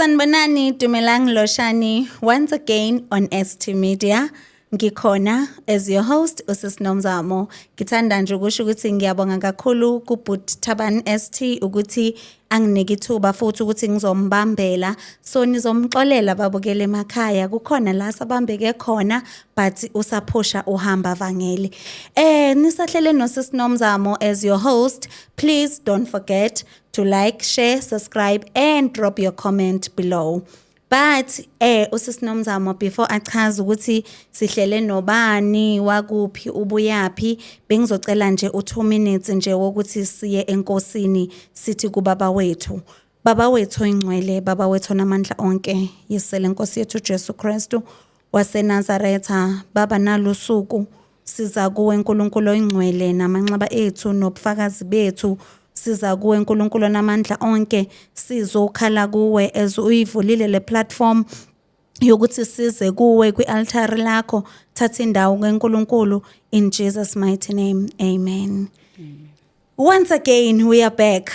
Sanibonani, Dumelang Loshani, once again on ST Media. Ngikhona as your host uSisinomzamo. Ngithanda nje ukusho ukuthi ngiyabonga kakhulu kuBut Thabani ST ukuthi anginike ithuba futhi ukuthi ngizombambela so nizomxolela babukele emakhaya kukhona la sabambeke khona but usaphusha uhamba vangeli. Nisahlele noSisinomzamo as your host. Please don't forget to like, share, subscribe and drop your comment below. But uSisinomzamo before achaza ukuthi sihlele nobani wakuphi ubuyaphi bengizocela nje u2 minutes nje wokuthi siye enkosini sithi kubaba wethu. Baba wethu oyingcwele, baba wethu namandla onke, yisele Nkosi yethu Jesu Kristu waseNazaretha, baba nalusuku siza kuwe uNkulunkulu oyingcwele namanxeba ethu nobufakazi bethu. Siza kuwe uNkulunkulu namandla onke sizokhala kuwe as uyivulile le platform yokuthi size kuwe kwialtar lakho thatha indawo kuNkulunkulu in Jesus mighty name amen. Once again we are back.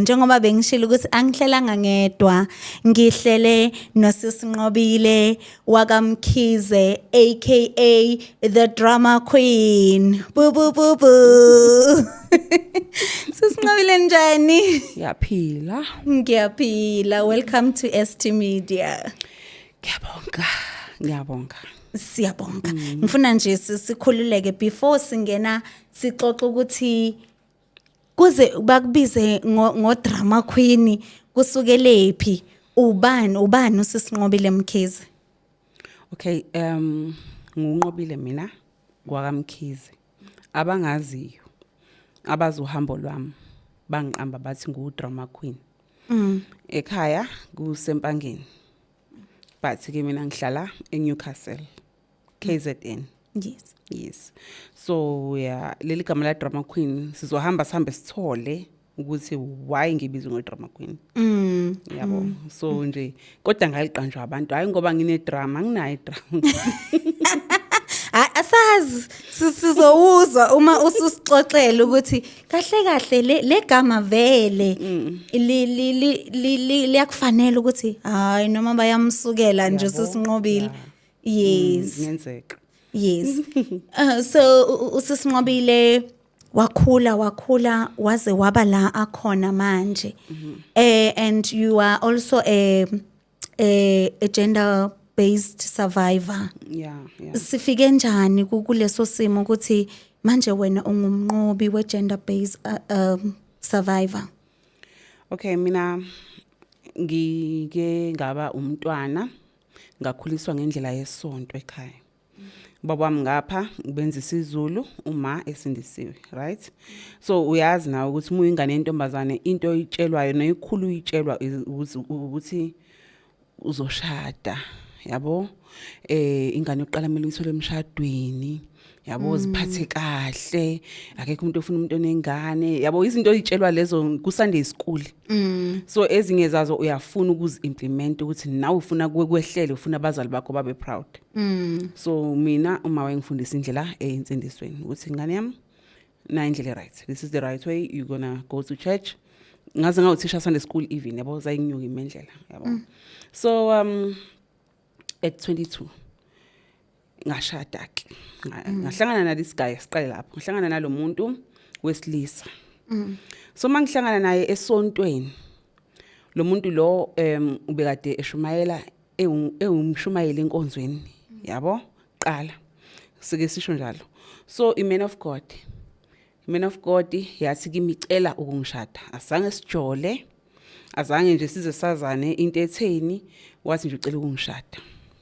Njengoba bengishilo ukuthi angihlelanga ngedwa, ngihlele noSisinqobile wakamkhize aka the drama queen. Boo boo boo boo. Sisinqobile njani? Yaphila. Ngiyaphila. Welcome to ST Media. Ngiyabonga. Siyabonga. Ngifuna nje sikhululeke before singena sixoxa ukuthi kuze bakubize ngo drama queen kusukelephi ubani uSisinqobile Mkhize. Okay, ngunqobile mina kwakamkhize. Abangaziyo abazuhambo lwami bangiqamba bathi ngu-drama queen. Ekhaya kuSempangeni. But ke mina ngihlala eNewcastle, KZN. Yes. So yeah, leli gama la drama queen sizohamba sihambe sithole ukuthi why ngibizwe ngo-drama queen. Yabo. So nje kodwa ngaliqanjwa abantu hayi ngoba ngine drama nginayo drama. Asazi sizowuzwa uma ususixoxela ukuthi kahle le gama vele liyakufanele ukuthi hayi noma bayamsukela nje uSisinqobile. Yes. Ngenzeka. Yes. So uSisinqobile wakhula waze waba la akhona manje. And you are also a gender based survivor. Yeah. Sifike njani kuleso simo ukuthi manje wena ungumnqobi we gender based survivor? Okay, mina ngike ngaba umntwana ngakhuliswa ngendlela yesonto ekhaya. Baba wami ngapha benza isiZulu uma esindisiwe, right? So uyazi nawe ukuthi uma ingane yentombazane into oyitshelwayo neyikhulu uyitshelwa ukuthi uzoshada, yabo? Ingane yokuqala kumele uyithole emshadweni, yabo, ziphathe kahle, akekho umuntu ofuna umuntu onengane, yabo, izinto oyitshelwa lezo ku Sunday school. So ezinye zazo uyafuna ukuzi-implement ukuthi nawe ufuna kwehlele, ufuna abazali bakho babe proud. So mina uma wayengifundisa indlela einsindisweni ukuthi ingane yami na indlela right. This is the right way, you're gonna go to church. Ngaze ngawuthisha Sunday school even, yabo, zayinyuka imendlela, yabo. So at 22 ngashada ke. Ngahlangana na this guy siqale lapho. Ngihlangana nalomuntu wesilisa. So mangihlangana naye esontweni. Lo muntu lo ubekade eshumayela umshumayeli enkonzweni, yabo? Qala. Sike sisho njalo. So iman of God yathi kimicela ukungishada. Azange sijole. Azange nje size sazane into etheni, wathi nje ucela ukungishada.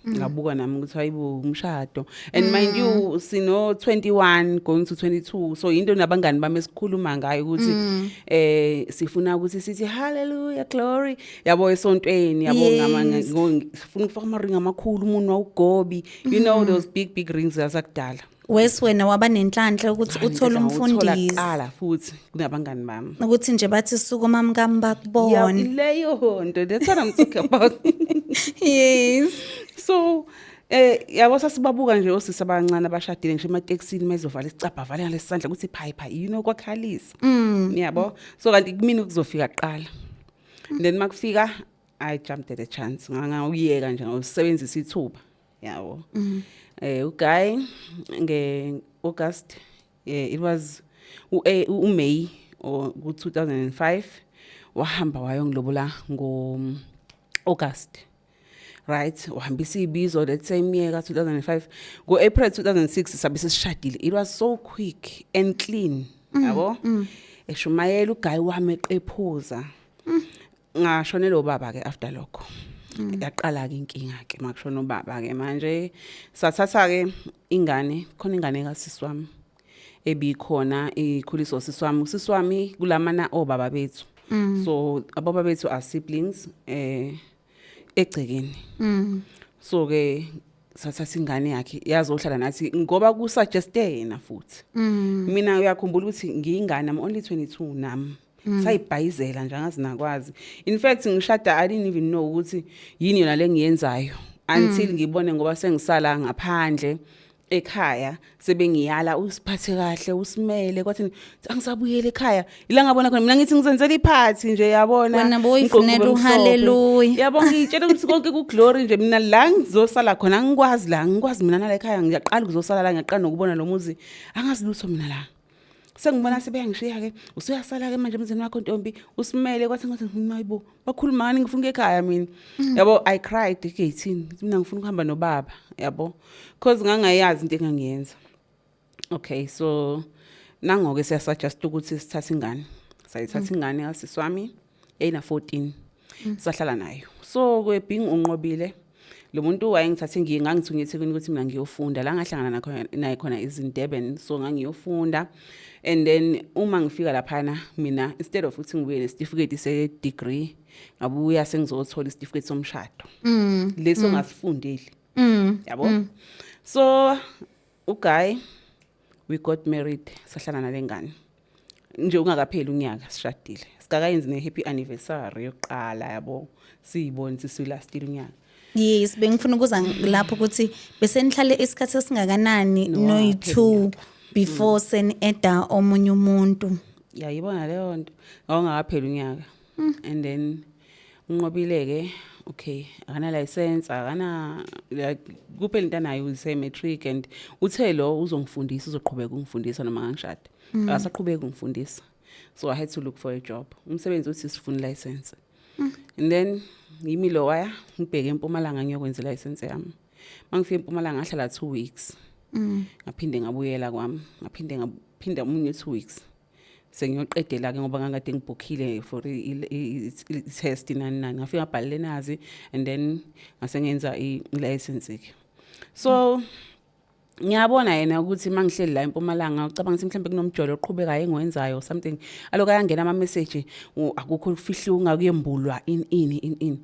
Ngabuka nami ukuthi hayibo umshado. And mind you sino 21 going to 22, so into nabangani bami esikhuluma ngayo ukuthi sifuna ukuthi sithi hallelujah glory, yabo, esontweni, yabo, ngifuna ukufaka amaringa amakhulu umuntu wawugobi, you know those big rings zasakudala. Wena waba nenhlanhla ukuthi uthole umfundisi qala futhi kunabangani bami ukuthi nje bathi suku mamkami bakubona. Yeah, leyo nto, that's what I'm talking about. Yes. So yabo sasibabuka nje osisi abancane abashadile ngisho emateksini mezovala isicapha vale ngalesandla ukuthi phayipha, you know, kwakhalisa. Yabo. So kanti kumina ukuzofika qala. Then makufika I jumped at a chance ngawuyeka nje ngawusebenzisa ithuba yabo uGuy nge-August it was uMay ku-2005 wahamba wayongilobola ngo-August right wahambisa ibizo that same year ka-2005 ngo-April 2006 sabe sesishadile. It was so quick and clean yabo eshumayela uGuy wami eqephuza ngashonela ubaba ke after lokho yaqala ke inkinga ke makushona ubaba ke manje sathatha ke ingane khona ingane kasisi wami ebikhona ikhuliso sisi wami kulamana obaba bethu so ababa bethu are siblings egcekeni so ke sathatha ingane yakhe yazohlala nathi ngoba kusuggeste yena futhi mina uyakhumbula ukuthi ngiyingane I'm only 22 nami sayibhayizela nje angazinakwazi. In fact ngishada I didn't even know ukuthi yini yona lengiyenzayo until ngibone ngoba sengisala ngaphandle ekhaya sebengiyala usiphathe kahle usimele kwathi angisabuyele ekhaya ila ngabona khona mina ngithi ngizenzela iphathi nje yabona wena boyifunela uhaleluya yabo ngitshela ukuthi konke ku glory nje mina la ngizosala khona ngikwazi mina nala ekhaya ngiyaqala ukuzosala la ngiyaqala nokubona lo muzi angazilutho mina la sengibona sebeyangishiya ke usuyasala ke manje emzini wakho Ntombi usimele kwathi ngathi mayibo bakhuluma ngani ngifuna ekhaya mina yabo I cried ke18 mina ngifuna ukuhamba nobaba yabo because ngangayazi into engangiyenza. Okay so nangoke siyasuggest ukuthi sithathe ingane sayithatha ingane kasisi wami ena 14 sahlala nayo so kwebhingi unqobile lo muntu wayengithathe ngangithunywe eThekwini ukuthi mina ngiyofunda la ngahlangana naye khona izindeben so ngangiyofunda and then uma ngifika laphana mina instead of ukuthi ngibuye nesitifiketi se degree ngabuya sengizothola isitifiketi somshado leso ngasifundeli yabo so uGuy we got married sahlala nalengane nje ungakapheli unyaka sishadile sikakayenzi ne happy anniversary yokuqala yabo siyibona sisilastile unyaka. Yes bengifuna ukuza lapho ukuthi bese nihlale isikhathi esingakanani no2 before sen eda omunye umuntu yayibona leyo nto ngawungakapheli unyaka and then unqobileke okay akana license akana kuphela into nayo use matric and uthe lo uzongifundisa uzoqhubeka ukungifundisa noma ngangishada akasaqhubeka ukungifundisa so I had to look for a job umsebenzi uthi sifuna license and then yimi lo waya ngibheke eMpumalanga ngiyokwenza license yami mangifika eMpumalanga ngahlala 2 weeks ngaphinde ngabuyela kwami ngaphinda umunye 2 weeks sengiyoqedela ke ngoba ngangade ngibhokhile for i-test nani ngafika ngabhalele nazi and then ngasengenza i-license ke so ngiyabona yena ukuthi mangihleli la eMpumalanga ucabanga ukuthi mhlambe kunomjolo oqhubekayo engiwenzayo something aloku ayangena ama message akukho ufihliwe ungakuyembulwa in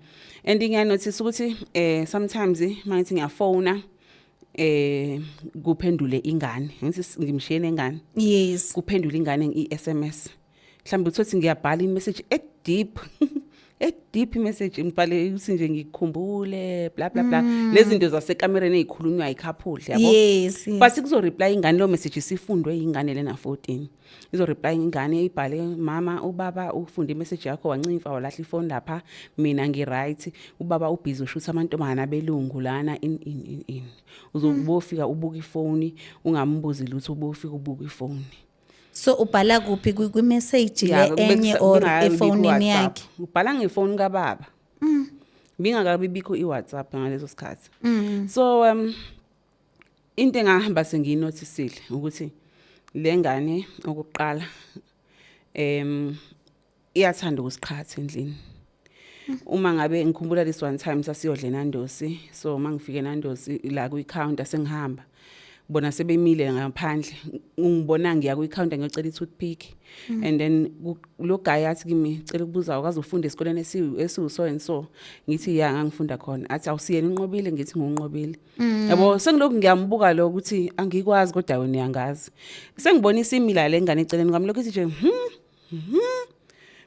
and ngiyanotice ukuthi sometimes mangithi ngiyafona kuphendule ingane ngithi ngimshiyene ingane yes kuphendula ingane ngi-SMS mhlambe uthothi ngiyabhala i-message deep message ngibhale ukuthi nje ngikukhumbule bla bla bla lezi zinto zasekamereni ezikhulunywa ikhaphudle yabo yes but kuzo reply ingane lo message sifundwe ingane lena 14 izo reply ingane ibhale mama ubaba ufunda i-message yakho wancimfa walahla ifone lapha mina ngiright ubaba ubhizi ushutha amantombazana belungu lana in uzobofika ubuka ifone ungambuzi lutho ubofika ubuka ifone. So ubhala kuphi kwi-message le enye or efonini yakhe? Ubhala ngefoni kaBaba. Bingakabi bikho iWhatsApp ngaleso sikhathi. So into engahamba senginotisile ukuthi lengane okuqala iyathanda ukusiqhatha endlini. Uma ngabe ngikhumbula this one time sasiyodla eNandosi so mangifike eNandosi la ku counter sengihamba bona sebemile ngaphandle ngibona ngiya ku counter ngiyocela i-toothpick and then lo guy athi kimi cela ukubuza awukazi ufunda esikoleni esiso and so ngithi ya ngangifunda khona athi awusiyena unqobile ngithi ngunqobile yabo sengiloku ngiyambuka lo ukuthi angikwazi kodwa wena uyangazi sengibona isimila le ngane eceleni kwami lokho ithi nje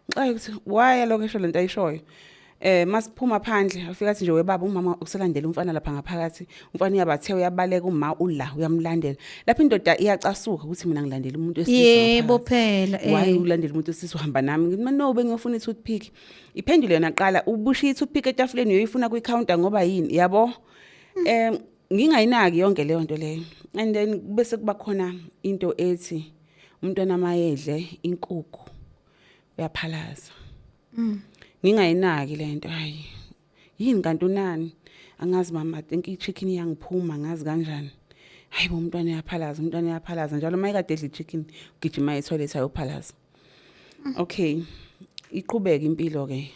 ngixaye ukuthi why lokho esho lento ayishoyo masiphuma phandle afika athi nje webaba umama ukuselandela umfana lapha ngaphakathi umfana uyabathe uyabaleka uma ula uyamlandela lapha indoda iyacasuka ukuthi mina ngilandela umuntu wesilisa yebo phela why ulandela umuntu wesilisa uhamba nami ngithi no bengiyofuna i-toothpick iphendule yona qala ubushiya i-toothpick etafuleni uyoyifuna kwi-counter ngoba yini yabo ngingayinaki yonke leyo nto leyo and then bese kuba khona into ethi umntwana mayedle inkukhu uyaphalaza ngingayinaki lento hayi yini kanti unani angazi mama I think i-chicken yangiphuma ngazi kanjani hayi bo umntwana uyaphalaza njalo mayekade edla i-chicken ugijima e-toilet ayophalaza okay iqhubeka impilo ke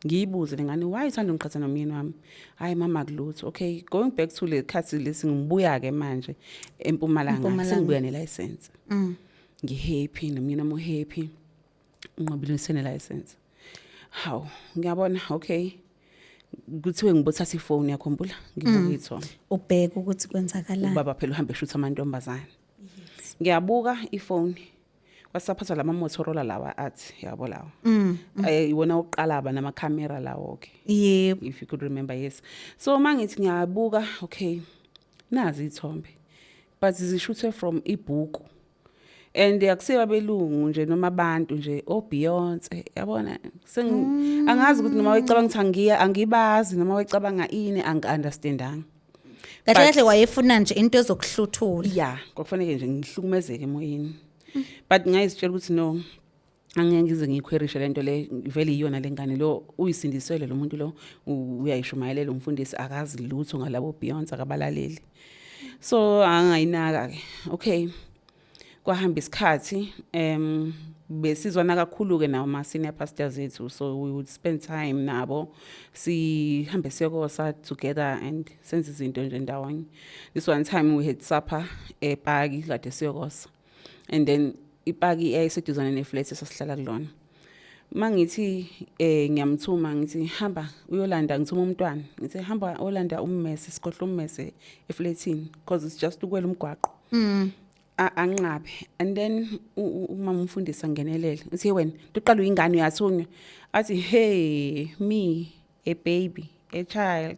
ngiyibuze lengane why uthanda ungiqhatha nomyeni wami hayi mama kulutho okay going back to le khathi lesi ngibuya ke manje eMpumalanga sengibuya ne-license ngihappy nomyeni wami happy unqobile sene-license haw ngiyabona okay kuthiwe ngibothatha ifone yakhombula ngibuka ithona ubheka ukuthi kwenzakalani ubaba phela uhambe eshutha amantombazane ngiyabuka ifone wasaphatha lama Motorola lawa athi yabo lawo iwona oqala aba nama camera lawo ke yebo if you could remember yes so mangithi ngiyabuka okay nazi ithombe but zishuthwe from ibhuku and akusiba belungu nje noma abantu nje oBeyonce yabona angazi ukuthi noma wayicabanga ukuthi angibazi noma wayicabanga ini angi-understandanga kahle wayefuna nje into ezokuhluthula yeah kwakufanele nje ngihlukumezeke emoyeni but ngayizitshela ukuthi no angeke ngize ngiyikhwerishe lento le vele iyona lengane lo uyisindisele lo muntu lo uyayishumayelela umfundisi akazi lutho ngalabo Beyonce akabalaleli so angayinaka ke okay kwahamba isikhathi besizwana kakhulu ke nawo ma senior pastors ethu so we would spend time nabo sihambe siyokosa together and senze izinto nje ndawonye this one time we had supper ePaki kade siyokosa and then iPaki eyayiseduzane neflat esasihlala kulona mangithi ngiyamthuma ngithi hamba uyolanda ngithuma umntwana ngithi hamba olanda ummese sikhohla ummese eflatini because it's just ukwela umgwaqo anqabe and then umama umfundisi angenelele uthi wena uqala uyingane uyathunywa athi hey me a baby a child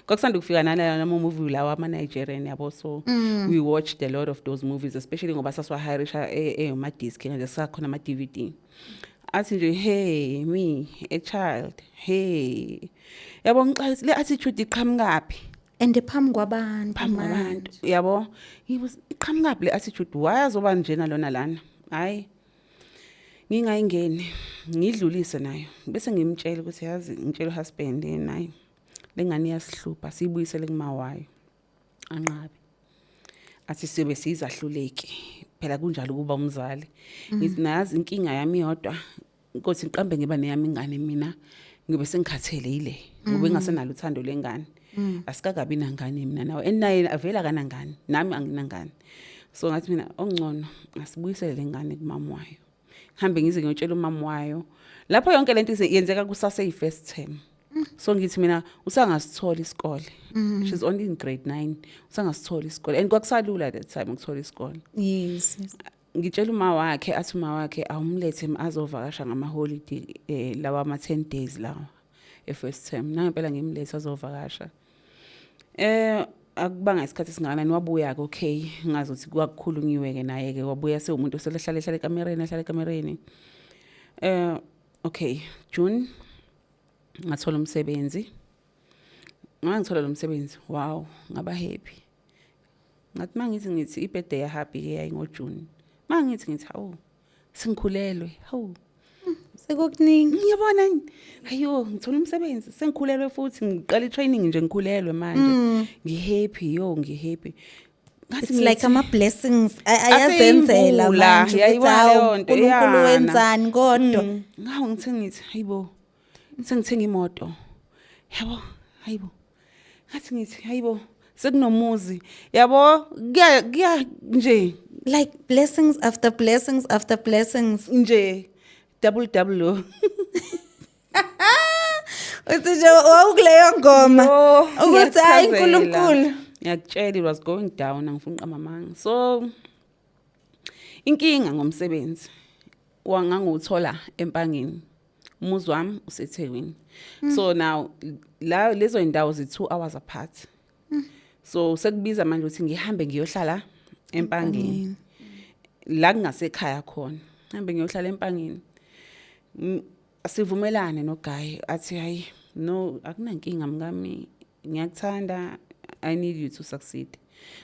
kwakusanda ukufika nala movie lawa ama Nigerian yabo so we watched a lot of those movies especially ngoba saswahirisha ma disc nje sakhona ama DVD athi nje hey me a child hey yabo ngixathi le attitude iqhamukapi and phambi kwabantu yabo iqhamukapi le attitude wayazoba njena lona lana hayi ngingayingeni ngidlulise nayo bese ngimtshela ukuthi yazi ngitshela uhusband naye lengane yasihlupha siyibuyisele kumawayo anqabe athi sibe sizahluleki phela kunjalo kuba umzali ngithi nayazi inkinga yami yodwa inkosi iqambe ngiba neyami ingane mina ngibe sengikhathele ile ngoba engasenalo uthando lengane asikakabi nangane mina nawe enaye avela kanangane nami anginangane so ngathi mina ongcono asibuyisele lengane kumama wayo hambe ngize ngiyotshela umama wayo lapho yonke lento yenzeka kusase i-first term so ngithi mina usangasithola isikole she's only in grade 9 usangasithola isikole and kwakusalula that time ukuthola isikole yes ngitshela uma wakhe athi uma wakhe awumlethe azovakasha ngama holiday lawa ama 10 days lawa e-first term ngempela ngimlethe azovakasha akubanga isikhathi singana niwabuya ke okay ngazothi kwakukhulunyiwe ke naye ke wabuya sewumuntu oselehlala ekamereni okay June ngathola umsebenzi ngangithola lo msebenzi wow ngaba happy ngathi mangithi ibirthday ya happy yayi ngoJune mangithi hawu singikhulelwe hawu sekukuningi ngiyabona ayo ngithola umsebenzi sengikhulelwe futhi ngiqala i-training nje ngikhulelwe manje ngihappy it's like ama blessings ayazenzela manje yayiwa into uNkulunkulu wenzani kodwa ngawo ngithi hayibo sengithenga imoto yabo hayibo ngithi hayibo sekunomuzi yabo kuya nje like blessings after blessings after blessings nje double uthi wawukuleyo ngoma ukuthi hayi uNkulunkulu ngiyakutshela it was going down angifuna uqamamanga so inkinga ngomsebenzi wanganguthola empangeni umuzi wami useThekwini. So now la lezo indawo zi2 hours apart. So sekubiza manje ukuthi ngihambe ngiyohlala eMpangeni. La kungasekhaya khona. Ngihambe ngiyohlala eMpangeni. Asivumelane noGuy athi hayi no akunankinga mngami ngiyakuthanda I need you to succeed.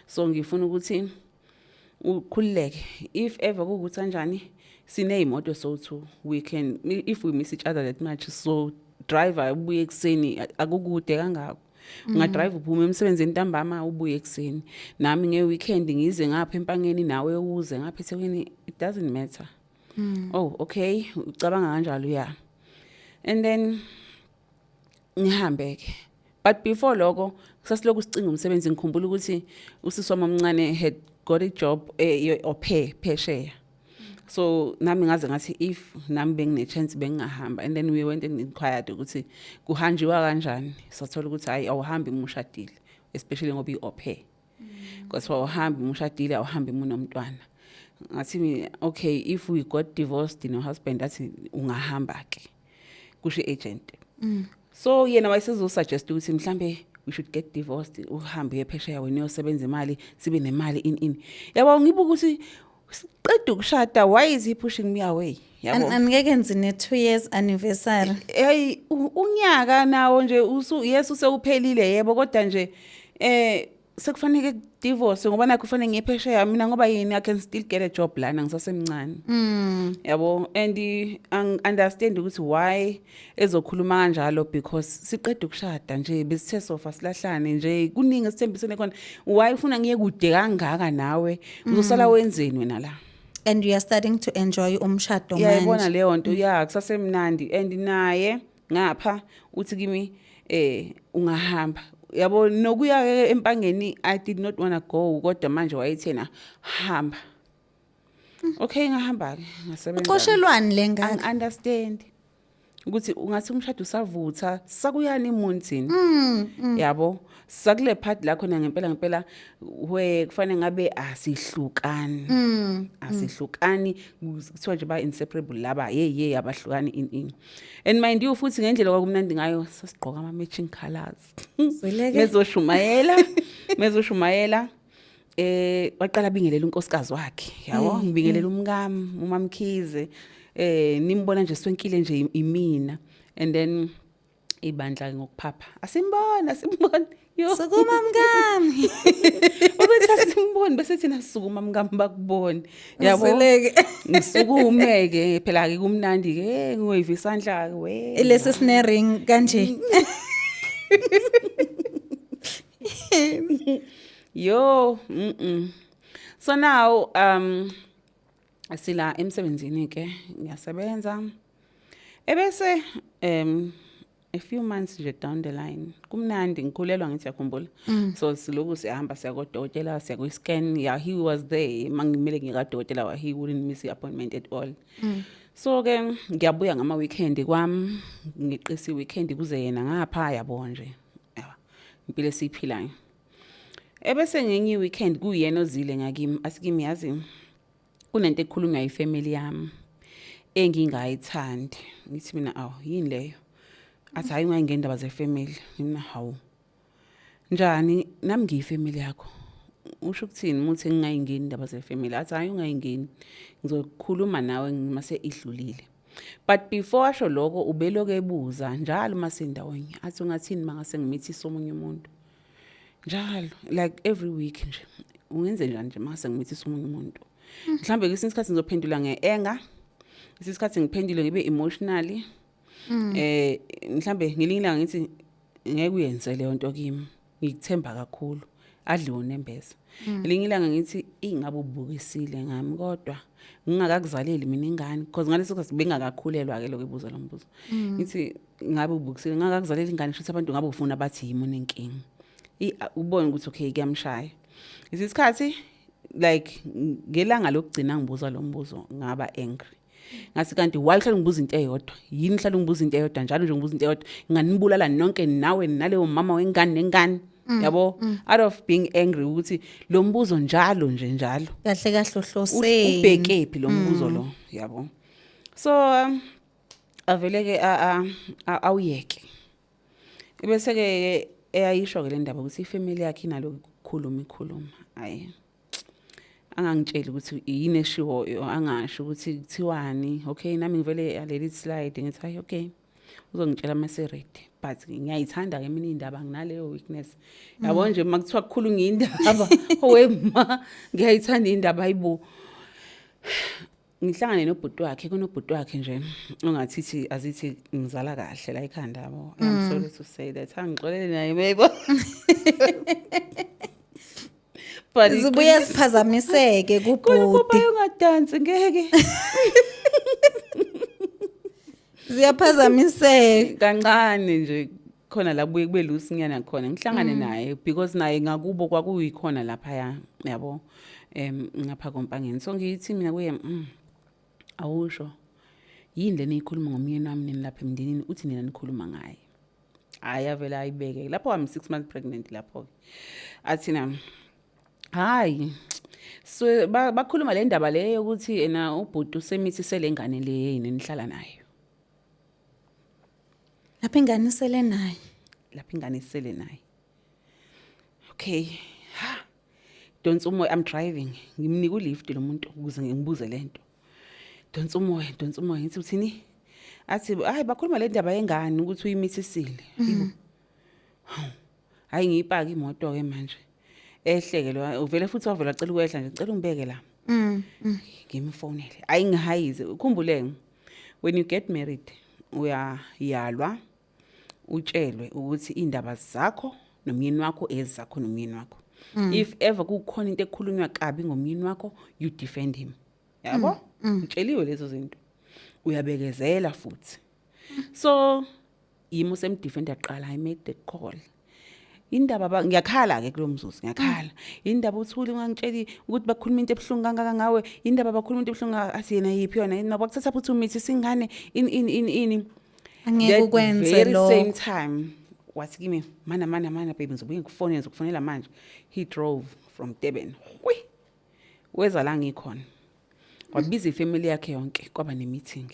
So ngifuna ukuthi ukhululeke if ever ukuthi kanjani sineyimoto so2 we can if we miss each other that much so driver ubuye ekseni akukude kangako unga drive uphume emsebenzini ntambama ubuye ekseni nami ngeweekend ngize ngapha eMpangeni nawe uze ngapha eThekwini it doesn't matter. Oh okay ucabanga kanjalo yeah. And then ngihambeke but before lokho sasiloku sicinga umsebenzi ngikhumbula ukuthi usisoma omncane had got a job phesheya. So nami ngaze ngathi if nami bengine chance bengahamba and then we went and inquired ukuthi kuhanjiwa kanjani sathola ukuthi hayi awuhambi umushadile especially ngoba iophe because awuhambi umushadile awuhambi unomntwana ngathi okay if we got divorced no husband athi ungahamba ke kusho agent. So yena wayesezo suggest ukuthi mhlambe we should get divorced uhambe ephesheya wena uyosebenza imali sibe nemali in yabo ngibuka ukuthi siqeda ukushada why is he pushing me away yabo angeke nzine 2 years anniversary hey unyaka nawo nje yes usewuphelile yebo kodwa nje sekufanele divorce ngoba nakho kufanele ngiyephesheya mina ngoba yini I can still get a job lana ngisasemncane. Yabo and I understand ukuthi why ezokhuluma kanjalo because siqeda ukushada nje besithe sofa silahlane nje kuningi sithembisene khona why ufuna ngiye kude kangaka nawe uzosala wenzeni wena la. And you are starting to enjoy umshado manje. Yayibona leyo nto kusasemnandi and naye ngapha uthi kimi ungahamba yabo nokuya eMpangeni I did not want to go kodwa manje wayethena hamba. Okay ngahamba ke ngasebenza. Uqoshelwani lengane I understand ukuthi ungathi umshado usavutha sakuyani emunzini yabo sakule part la khona ngempela we kufanele ngabe asihlukani asihlukani kuthiwa nje ba inseparable laba hey abahlukani in and mind you futhi ngendlela kwakumnandi ngayo sasigqoka ama matching colors mezoshumayela waqala bingelela unkosikazi wakhe yabo ngibingelela umkami uMamkhize nimbona nje swenkile nje imina and then ibandla ngokuphapha asimbona yo sukuma mngami ubethi asimboni bese thina sukuma mngami bakubone yabo ngisukumeke phela ke kumnandi ke ngiwave isandla we lesi snaring kanje yo so now asila emsebenzini ke ngiyasebenza ebese a few months nje down the line kumnandi ngikhulelwa ngithi yakhumbula so siloku sihamba siya kodokotela siya ku scan yeah he was there mangimele ngikadokotela he wouldn't miss the appointment at all. So ke ngiyabuya ngama weekend kwami ngiqisi weekend kuze yena ngapha yabo nje impilo esiphilayo ebese ngenye weekend kuyena ozile ngakimi asikimi yazi kunento ekhulunywa yifamily yami engingayithandi ngithi mina yini leyo athi hayi ungayengendaba zefamily mina hawu njani nami ngiyifamily yakho usho ukuthini muthi ngingayingeni indaba zefamily athi hayi ungayingeni ngizokhuluma nawe mase idlulile but before asho lokho ubeloke ebuza njalo masendawonye athi ungathini mangase ngimithisa omunye umuntu njalo like every week nje ungenze njani nje mase ngimithisa omunye umuntu mhlambe ngesinye isikhathi ngizophendula ngeanger ngesinye isikhathi ngiphendule ngibe emotionally mhlambe ngilinga ngithi ngeke uyenze leyo nto kimi ngikuthemba kakhulu adliwe nembeza elinye ilanga ngithi ingabe ubukisile ngami kodwa ngingakakuzaleli mina ingane because ngaleso sikhathi bengakakhulelwa ke lokho ebuza lo mbuzo ngithi ngabe ubukisile ngingakakuzaleli ingane futhi abantu ngabe ufuna bathi yimi unenkingi ubone ukuthi okay kuyamshaya isikhathi like ngelanga lokugcina ngibuza lo mbuzo ngaba angry ngathi kanti why hlala ngibuza into eyodwa yini hlala ngibuza into eyodwa njalo nje ngibuza into eyodwa nganibulala nonke nawe naleyo mama wengane nengane yabo out of being angry ukuthi lo mbuzo njalo kahle ohlose ubheke phi lo mbuzo lo yabo so aveleke awuyeke. Bese ke eyayisho ke le ndaba ukuthi ifamily yakhe inalo ukukhuluma. Hayi. Angangitshela ukuthi yini eshiwo angasho ukuthi kuthiwani. Okay, nami ngivele aleli slide ngithi hayi okay. Uzongitshela mase ready. But ngiyayithanda ke mina indaba nginaleyo weakness. Yabo nje makuthiwa kukhulunywa indaba wema ngiyayithanda indaba hayibo. Ngihlangane nobhuti wakhe kunobhuti wakhe nje ongathithi azithi ngizala kahle la ekhanda yabo. I'm sorry to say that angixolele naye maybe. But Zibuye siphazamiseke kubhuti. Kuba ungadansi ngeke. Ziyaphazamiseka Kancane nje khona la buye kube lusinyana khona ngihlangane naye because naye ngakubo kwakuyikhona lapha yabo ngapha kompangeni. So ngithi mina kuye awusho yini leni ikhuluma ngomyeni wami nini lapha emndenini uthi nina nikhuluma ngaye. Hayi avela ayibeke lapho I'm 6 months pregnant lapho. Athina hayi so bakhuluma le ndaba leyo ukuthi ena ubhuti usemithi selengane le yini nihlala nayo. Lapha ingane isele naye. Lapha ingane isele naye. Okay. Don't umoya I'm driving. Ngimnika ulift lo muntu ukuze ngibuze lento. Don't umoya ngithi uthini? Athi hayi bakhuluma le ndaba yengane ukuthi uyimithisile. Yibo. Hayi ngiyipaka imoto ke manje. Ehleke lo uvele futhi wavela acela ukwehla nje cela ungibeke la. Ngimfonele. Hayi ngihayize ukhumbuleke. When you get married uyayalwa utshelwe ukuthi indaba zakho nomyeni wakho ezakho nomyeni wakho. If ever kukhona into ekhulunywa kabi ngomyeni wakho you defend him. Yabo? Utsheliwe lezo zinto. Uyabekezela futhi. So yimo semdefender qala I made the call. Indaba ngiyakhala ke kulomzuzu ngiyakhala. Indaba uthuli ungangitsheli ukuthi bakhuluma into ebuhlungu kangaka ngawe. Indaba bakhuluma into ebuhlungu asiyena yipi yona. Nabo kuthatha futhi umithi singane ini. Angeke ukwenze very lo. same time wathi kimi mana baby ngizokufonela manje. He drove from Durban. Weza la ngikhona. Wabiza ifamily yakhe yonke kwaba ne-meeting.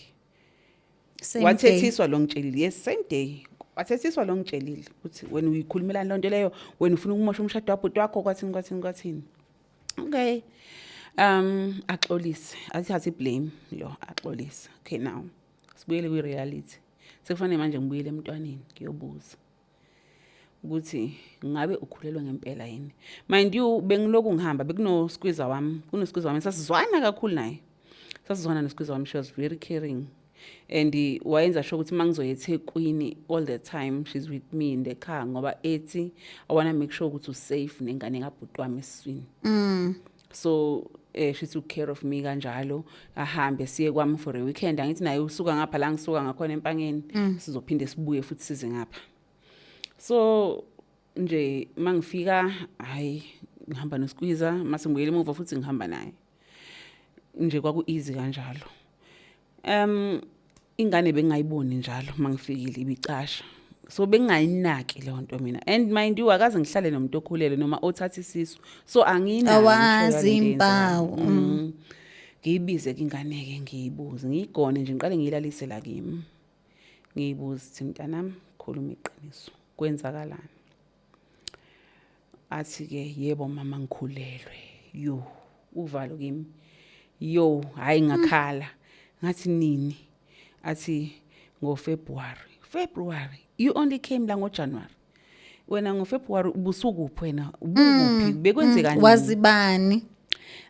Wathethiswa lo ngitshelile yes same day. Wathethiswa lo ngitshelile ukuthi wena uyikhulumelana lonto leyo wena ufuna ukumosha umshado wabhuti wakho kwathini. Okay. Axolise. Athathe blame lo axolise. Okay now. Sibuyele kwi reality. Sekufanele manje ngibuyele emntwaneni ngiyobuza ukuthi ngabe ukhulelwe ngempela yini. Mind you bengiloku ngihamba bekuno squeezer wami sasizwana kakhulu naye. Sasizwana no squeezer wami she was very caring. And wayenza sure ukuthi mangizoya eThekwini all the time she's with me in the car ngoba ethi I want to make sure ukuthi usafe nengane kabhuti wami esiswini. So she took care of me kanjalo ahambe siye kwami for a weekend angithi naye usuka ngapha la ngisuka ngakhona empangeni sizophinde sibuye futhi size ngapha. So nje mangifika hayi ngihamba no squeezer mase ngibuyele emuva futhi ngihamba naye. Nje kwaku easy kanjalo. Ingane bengayiboni njalo mangifikile ibicasha. So bengayinaki le nto mina. And mind you akaze ngihlale nomuntu okhulele noma othatha isisu. So anginayo awazi impawu. Ngiyibize ke ingane ke ngiyibuze ngiyigone nje ngiqale ngiyilalise la kimi. Ngiyibuze ukuthi mntanami khuluma iqiniso. Kwenzakalani? Athi ke yebo mama ngikhulelwe. Yo uvalo kimi. Yo hayi ngakhala. Ngathi nini? Athi ngo February. You only came la ngo January. Wena ngo February ubusukuphi wena? Ubukuphi? Bekwenzeka nini? Wazibani?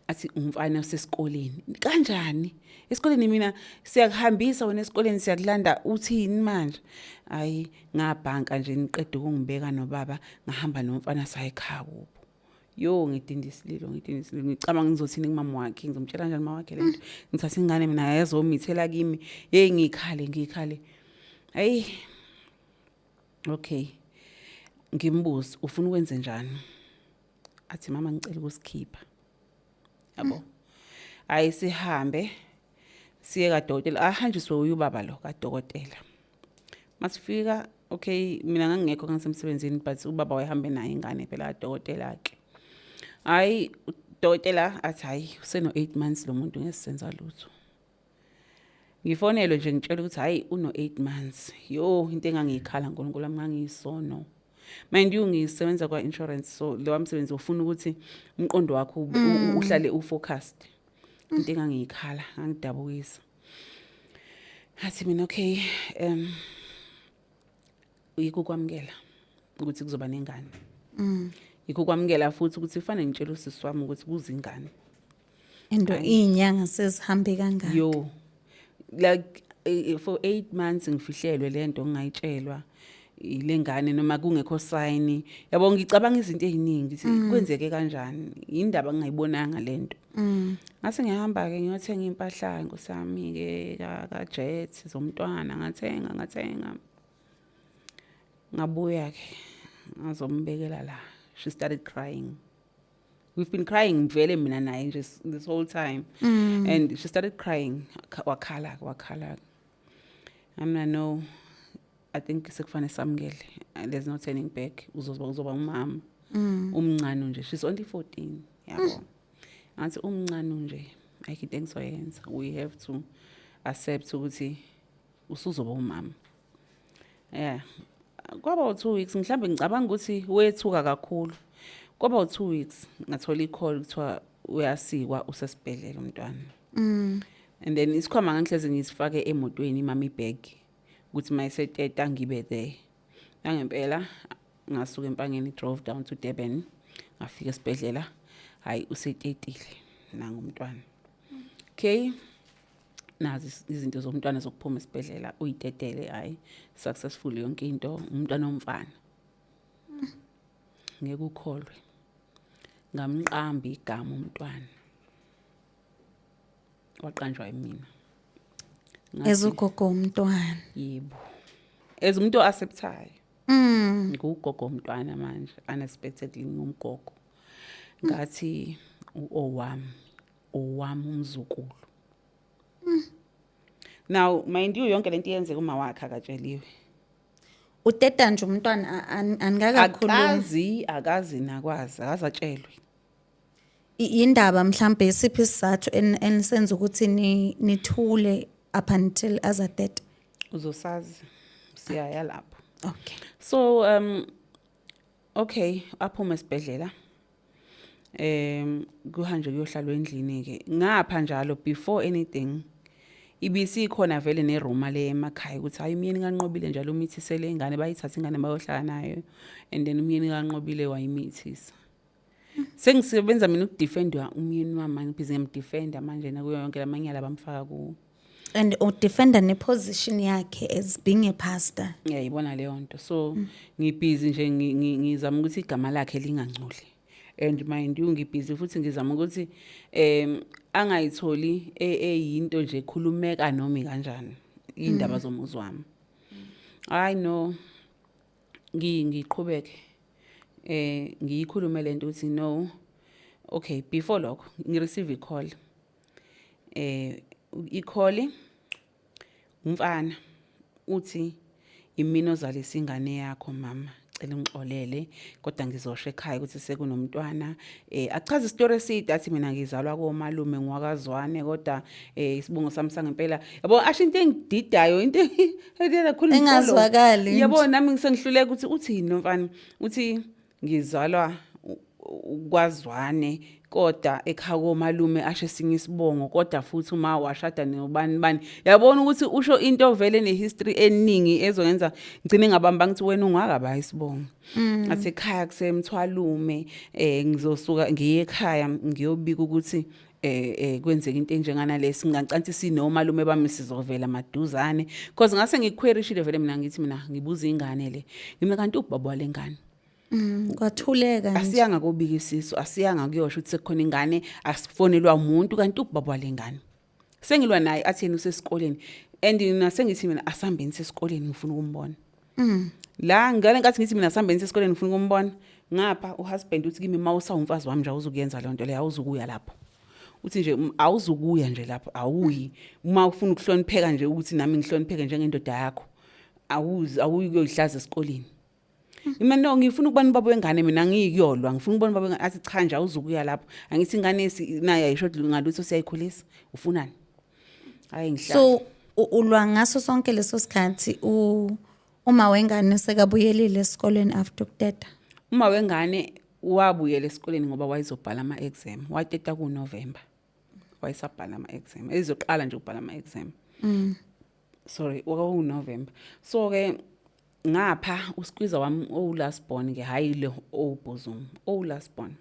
Athi umfana usesikoleni. Kanjani? Esikoleni mina siyakuhambisa wena esikoleni siyakulanda uthini manje? Hayi ngabhanka nje niqede ukungibeka nobaba ngahamba nomfana sayikhaya kubo. Yo ngidindisililo ngicabanga ngizothini ngimama wakhe ngizomtshela kanjani mama wakhe lento ngithatha ingane mina yazomithela kimi hey ngikhale hayi okay ngimbuza ufuna ukwenze njani athi mama ngicela ukusikhipha yabo hayi sihambe siye kadokotela ahanjiswe uyubaba lo kadokotela masifika okay mina ngangekho ngisemsebenzini but ubaba wayehambe naye ingane phela kadokotela akhe. Hayi udokotela athi hayi useno 8 months lo muntu ngesisenza lutho. Ngifonelwe nje ngitshela ukuthi hayi uno 8 months. Yo into engangikhala ngoNkulunkulu wami ngangiyisono. Mind you ngisebenza kwa insurance, so lo wamsebenzi ufuna ukuthi umqondo wakho uhlale ufocused. Into engangikhala ngangidabukisa. Hathi mina okay uyikukwamkela ukuthi kuzoba nengane. Yikukwamkela futhi ukuthi kufanele ngitshele usisi wami ukuthi kuzingane. Endo inyanga sezihambe kangaka. Yo like for 8 months ngifihlelwe lento ngingayitshelwa ilengane noma kungekho sign. Yabo ngicabanga izinto eziningi kwenzeke kanjani. Indaba ngingayibonanga lento. Ngase ngihamba ke ngiyothenga impahla ngosami ke ka jet zomntwana ngathenga. Ngabuya ke ngazombekela la. She started crying. We've been crying vele mina naye just this whole time. And she started crying. Wakhala. No, I think sekufane samukele. There's no turning back. Uzoba umama. Umncane nje. She's only 14. Yabo. Ngathi umncane nje. Ayikho into engizoyenza. We have to accept ukuthi usuzoba umama. Yeah. Kwaba 2 weeks mhlambe ngicabanga ukuthi wethuka kakhulu. Kwaba 2 weeks ngathola i-call kuthiwa uyasikwa usesibhedlela umntwana. And then isikhwama ngangihleze ngisifake emotweni imama ibag ukuthi mayiseteta ngibe there. Ngempela ngasuka empangeni drove down to Durban. Ngafika esibhedlela hayi usetetile nangumntwana. Okay. Nazi izinto zomntwana zokuphuma esibhedlela uyitetele hayi successful yonke into umntwana omfana. Ngeke ukholwe. Ngamqamba igama umntwana. Waqanjwa yimina. Ezugogo umntwana. Yebo. Ezumuntu acceptayo. Ngugogo umntwana manje unexpectedly ngumgogo. Ngathi owami umzukulu. Now mind you yonke lento yenze uma wakhe akatsheliwe. Uteta nje umntwana angakakhulumi. Akazi nakwazi akazatshelwe. Indaba mhlambe isiphi isizathu enisenza ukuthi nithule up until azateta. Uzosazi siyaya lapho. Okay. So okay aphuma esibhedlela. Kuhanje kuyohlalwa endlini ke. Ngapha njalo before anything ibisi khona vele neRoma le emakhaya ukuthi hayi umyeni kanqobile njalo umithisele ingane bayithatha ingane bayohlala nayo and then umyeni kanqobile wayimithisa. Sengisebenza mina ukudefendwa umyeni wami ngibhizi ngimdefenda manje na kuyo yonke lamanyala bamfaka ku. And udefender neposition yakhe as being a pastor. Yeah ibona leyo nto. So ngibhizi nje ngizama ukuthi igama lakhe lingangcoli. And mind you ngibhizi futhi ngizama ukuthi angayitholi eyinto nje khulumeka noma kanjani indaba zomuzi wami. I know ngiqhubeke ngiyikhulume lento ukuthi no okay before lokho ngireceive i-call i-call umfana uthi imina ozalisa ingane yakho mama cela ngixolele kodwa ngizosho ekhaya ukuthi sekunomntwana achaza istory eside athi mina ngizalwa komalume ngwakazwane kodwa isibongo sami sangempela yabo asho into engididayo into ekhuluma engazwakali yabo nami ngisengihluleka ukuthi uthini nomfana uthi ngizalwa ukwazwane kodwa ekhaya komalume ashe sinye isibongo kodwa futhi uma washada nobani yabona ukuthi usho into vele nehistory eningi ezokwenza ngcine ngabamba ngithi wena ungakaba isibongo athi ekhaya kusemthwalume ngizosuka ngiye ekhaya ngiyobika ukuthi kwenzeka into enjengana lesi ngicanti sinomalume bami sizovela maduzane because ngase ngiquerishile vele mina ngithi mina ngibuza ingane le ngime kanti ubaba lengane kwathuleka nje asiyanga kobikisiso asiyanga kuyosho ukuthi sekukhona ingane asifonelwa umuntu kanti ubaba lengane sengilwa naye athi yena usesikoleni and nasengithi mina asambeni sesikoleni ngifuna ukumbona la ngale ngathi ngithi mina asambeni sesikoleni ngifuna ukumbona ngapha uhusband uthi kimi mawusa umfazi wami nje awuzukuyenza le nto le awuzukuya lapho uthi nje awuzukuya nje lapho awuyi uma ufuna ukuhlonipheka nje ukuthi nami ngihlonipheke njengendoda yakho awuyi kuyihlaza esikoleni. Mina no ngifuna ukubona ubaba wengane mina ngiyiyolwa ngifuna ukubona ubaba athi cha nje awuzukuya lapho angithi ingane naye ayisho ngalutho siyayikhulisa ufunani hayi ngihlala so ulwa ngaso sonke leso sikhathi uma wengane sekabuyelile esikoleni after ukuteta. Uma wengane wabuyela esikoleni ngoba wayezobhala ama-exam, wateta ku-November. Wayesabhala ama-exam. Ezoqala nje ukubhala ama-exam. Sorry, November. So ke ngapha uSqueezer wami last born ke hayi le obhozum. Last born.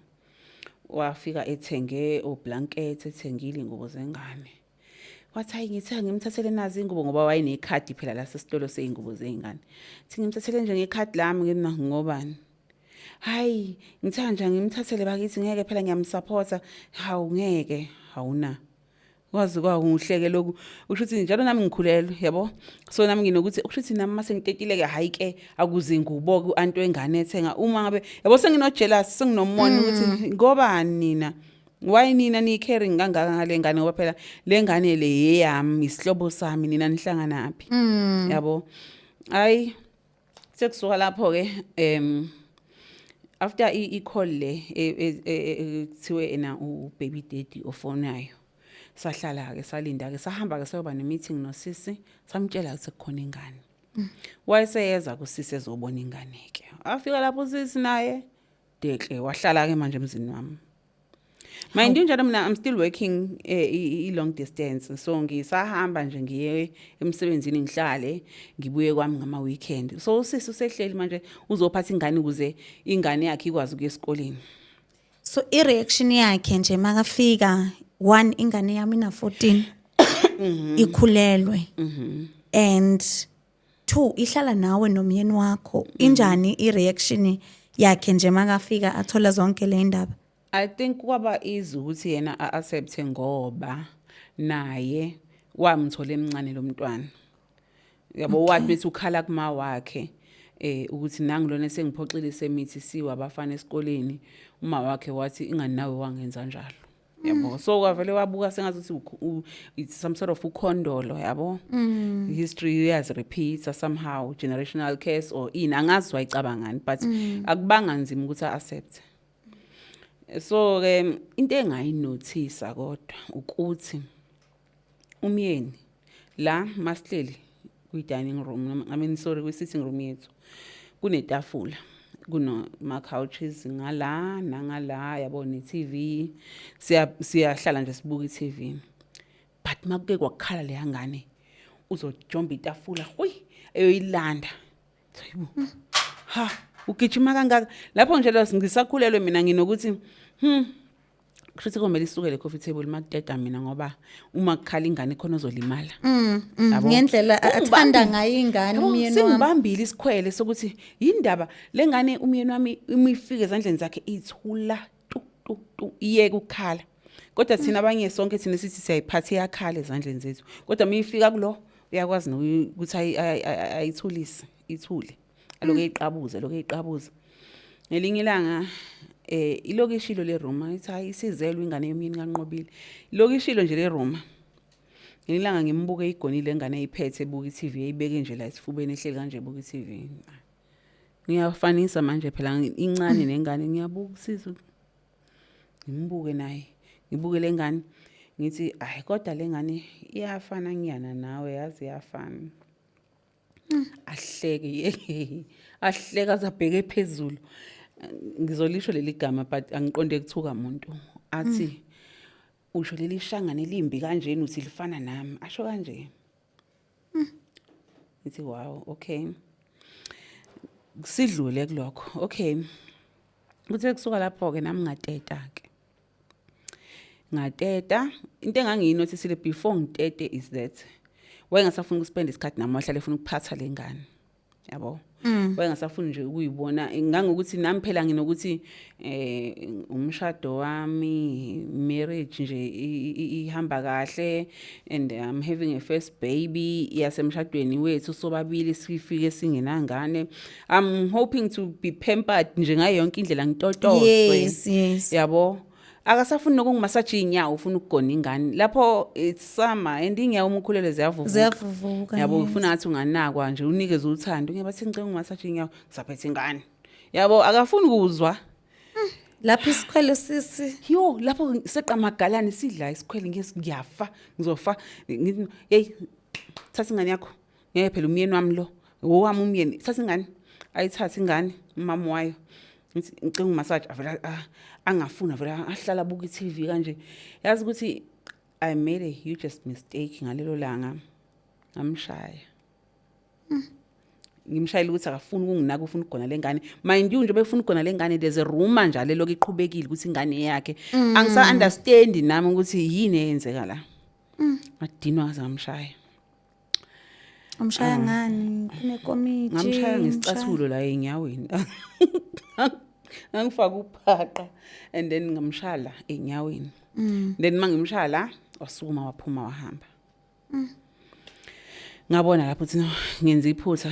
Wafika ethenge oblanket, ethengile ingubo zengane. Wathi hayi ngithe ngimthathele nazi ingubo ngoba wayenekhadi phela la sesitolo seyingubo zengane. Thi ngimthathele nje ngekhadi lami ngina ngobani. Hayi ngithe nje ngimthathele bakithi ngeke phela ngiyamsupporta. Hawu ngeke, hawuna. Wazi kwakungihleke lokhu ushuthi njalo nami ngikhulelwe yabo. So nami nginokuthi ushuthi nami mase ngitetile ke hayi ke akuze ngubo ku anto engane ethenga uma ngabe yabo sengino jealous senginomona ukuthi ngobani nina. Why nina ni caring kangaka ngale ngane ngoba phela le ngane le yeyami isihlobo sami nina nihlangana naphi yabo. Hayi sekusuka lapho ke after I call le kuthiwe ena u baby daddy ofonayo sahlala ke salinda ke sahamba ke sayoba ne meeting noSisi samtshela ukuthi kukhona ingane. Wayeseyeza kuSisi ezobona ingane ke. Afika lapho uSisi naye dehle wahlala ke manje emzini wami. Mind njalo mina I'm still working long distance so ngisahamba nje ngiye emsebenzini ngihlale ngibuye kwami ngama weekend. So uSisi usehleli manje uzophatha ingane ukuze ingane yakhe ikwazi ukuya esikoleni. So i-reaction yakhe nje makafika 1 ingane yami na 14 ikhulelwe and 2 ihlala nawe nomyeni wakho injani i-reaction yakhe nje makafika athola zonke le ndaba. I think kwaba easy ukuthi yena accept ngoba naye wamthola emncane lo mntwana. Yabo wathi bethi ukhala kuma wakhe ukuthi nangilona sengiphoxile semithi siwa abafana esikoleni uma wakhe wathi ingani nawe wangenza njalo. Yabo so kwavele wabuka sengathi it's some sort of ukhondolo yabo. History has repeats somehow generational curse or angazi wayicabangani but akubanga nzima ukuthi accept. So into engayinothisa kodwa ukuthi umyeni la masihleli kwi-dining room kwi sitting room yethu kunetafula kuno ma couches ngala nangala yabona iTV siyahlala nje sibuka iTV but makuke kwakhala le ngane uzojomba itafula hoyi eyoyilanda ha ugijima kangaka lapho nje lo ngisakhulelwe mina nginokuthi kushuthi komele isukele coffee table makuteta mina ngoba uma kukhala ingane khona ozolimala ngendlela athanda ngayo ingane umyeni wami singibambile isikhwele sokuthi yindaba lengane umyeni wami imifike ezandleni zakhe ithula tu iyeke ukukhala kodwa thina abanye sonke thina sithi siyayiphatha yakhala ezandleni zethu kodwa mifika kulo uyakwazi ukuthi ayithulise ithule aloke iqabuza ngelinye ilanga ilokishilo le Roma ithi hayi isizelwe ingane yomyeni kaNqobile ilokishilo nje le Roma ngelilanga ngimbuke igonile ingane eyiphethe ebuka iTV eyibeke nje la esifubeni ehleli kanje ebuka iTV ngiyafanisa manje phela incane nengane ngiyabuka uSisi ngimbuke naye ngibuke lengane ngithi hayi kodwa lengane iyafana ngiyana nawe yazi iyafana ahleka zabheke phezulu ngizolisho leli gama but angiqonde ukuthuka umuntu athi usho leli shangane elimbi kanjeni uthi lifana nami asho kanje ngithi wow okay sidlule kulokho okay kuthe kusuka lapho ke nami ngateta into engangiyinotisile before ngitete is that wayengasafuna ukuspend isikhathi nami wahlale efuna ukuphatha lengane yabo wayengasafuna nje ukuyibona ngangokuthi nami phela nginokuthi umshado wami marriage nje ihamba kahle and I'm having a first baby yasemshadweni wethu sobabili sifike singenangane I'm hoping to be pampered nje ngayo yonke indlela ngitotoswe yes yabo akasafuni nokungimasaje inyawo ufuna ukugona ingane lapho it's summer and inyawo umkhulele ziyavuvuka yabo ufuna ngathi unganakwa nje unikeze uthando ngiyabathi ngicela ungimasaje inyawo ngizaphethe ingane yabo akafuni ukuzwa lapho isikhwele sisi yo lapho seqa magalani sidla isikhwele ngiyafa ngizofa hey thatha ingane yakho ngeke phela umyeni wami lo owami umyeni thatha ingane ayithatha ingane umama wayo ngicela umassage avela angafuna vela ahlala buka iTV kanje yazi ukuthi I made a hugest mistake ngalelo langa ngamshaya ngimshayile ukuthi akafuni ukunginaka ufuna ukugona lengane mind you nje befuna ukugona lengane there's a rumor njalo lokho iqhubekile ukuthi ingane yakhe angisa understand nami ukuthi yini eyenzeka la ngadinwa ngamshaya Umshaya ngani kunekomiti ngamshaya ngesicathulo la enyaweni ngangifaka uphaqa and then ngamshala enyaweni then mangimshala wasukuma waphuma wahamba ngabona lapho ukuthi ngenza iphutha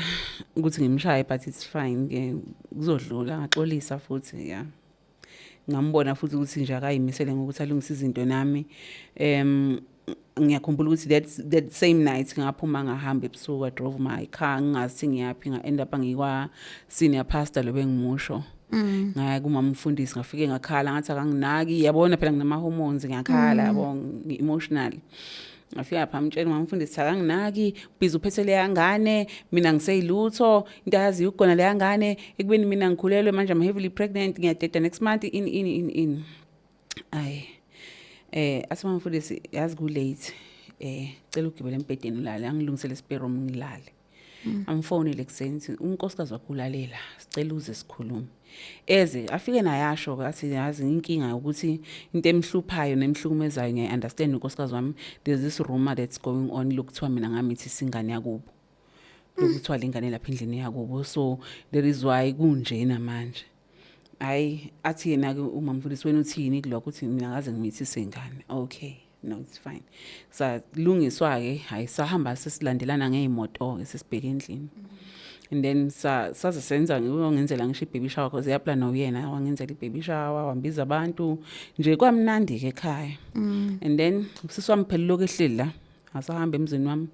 ukuthi ngimshaye but it's fine ke kuzodlula ngaxolisa futhi yeah ngambona futhi ukuthi nje akayimisele ngokuthi alungise izinto nami ngiyakhumbula ukuthi that same night ngaphuma ngahamba ebusuku I drove my car ngathi ngiyapi nga end up ngikwa senior pastor lo bengimusho ngaya kumama umfundisi ngafike ngakhala ngathi akanginaki yabona phela nginama hormones ngiyakhala yabo emotional ngafika pha mtshela mama umfundisi akanginaki biza uphethele yangane mina ngiseyilutho into yazi ukugona le yangane ekubeni mina ngikhulelwe manje I'm heavily pregnant ngiyadeda next month in ay asima mfundisi yazi ku late cela ugibele embedeni ulale angilungisele spare room ngilale amfonele ekseni unkosikazi wakulalela sicela uze sikhulume eze afike nayasho kathi yazi inkinga ukuthi into emhluphayo nemhlukumezayo ngiya understand unkosikazi wami there's this rumor that's going on lokuthiwa mina ngamithi singane yakubo lokuthiwa lengane lapha endlini yakubo so there is why kunjena manje hayi athi yena ke uma mfundisi wena uthini kuloko uthi mina ngaze ngimithi sengane okay no it's fine salungiswa ke hayi sahamba sesilandelana ngeimoto esibheke endlini and then saze senza ngiyongenzela ngisho ibaby shower because yaplana uyena wangenzela ibaby shower wambiza abantu nje kwamnandi ke ekhaya and then siswami phela lokho ehleli la asahamba emzini wami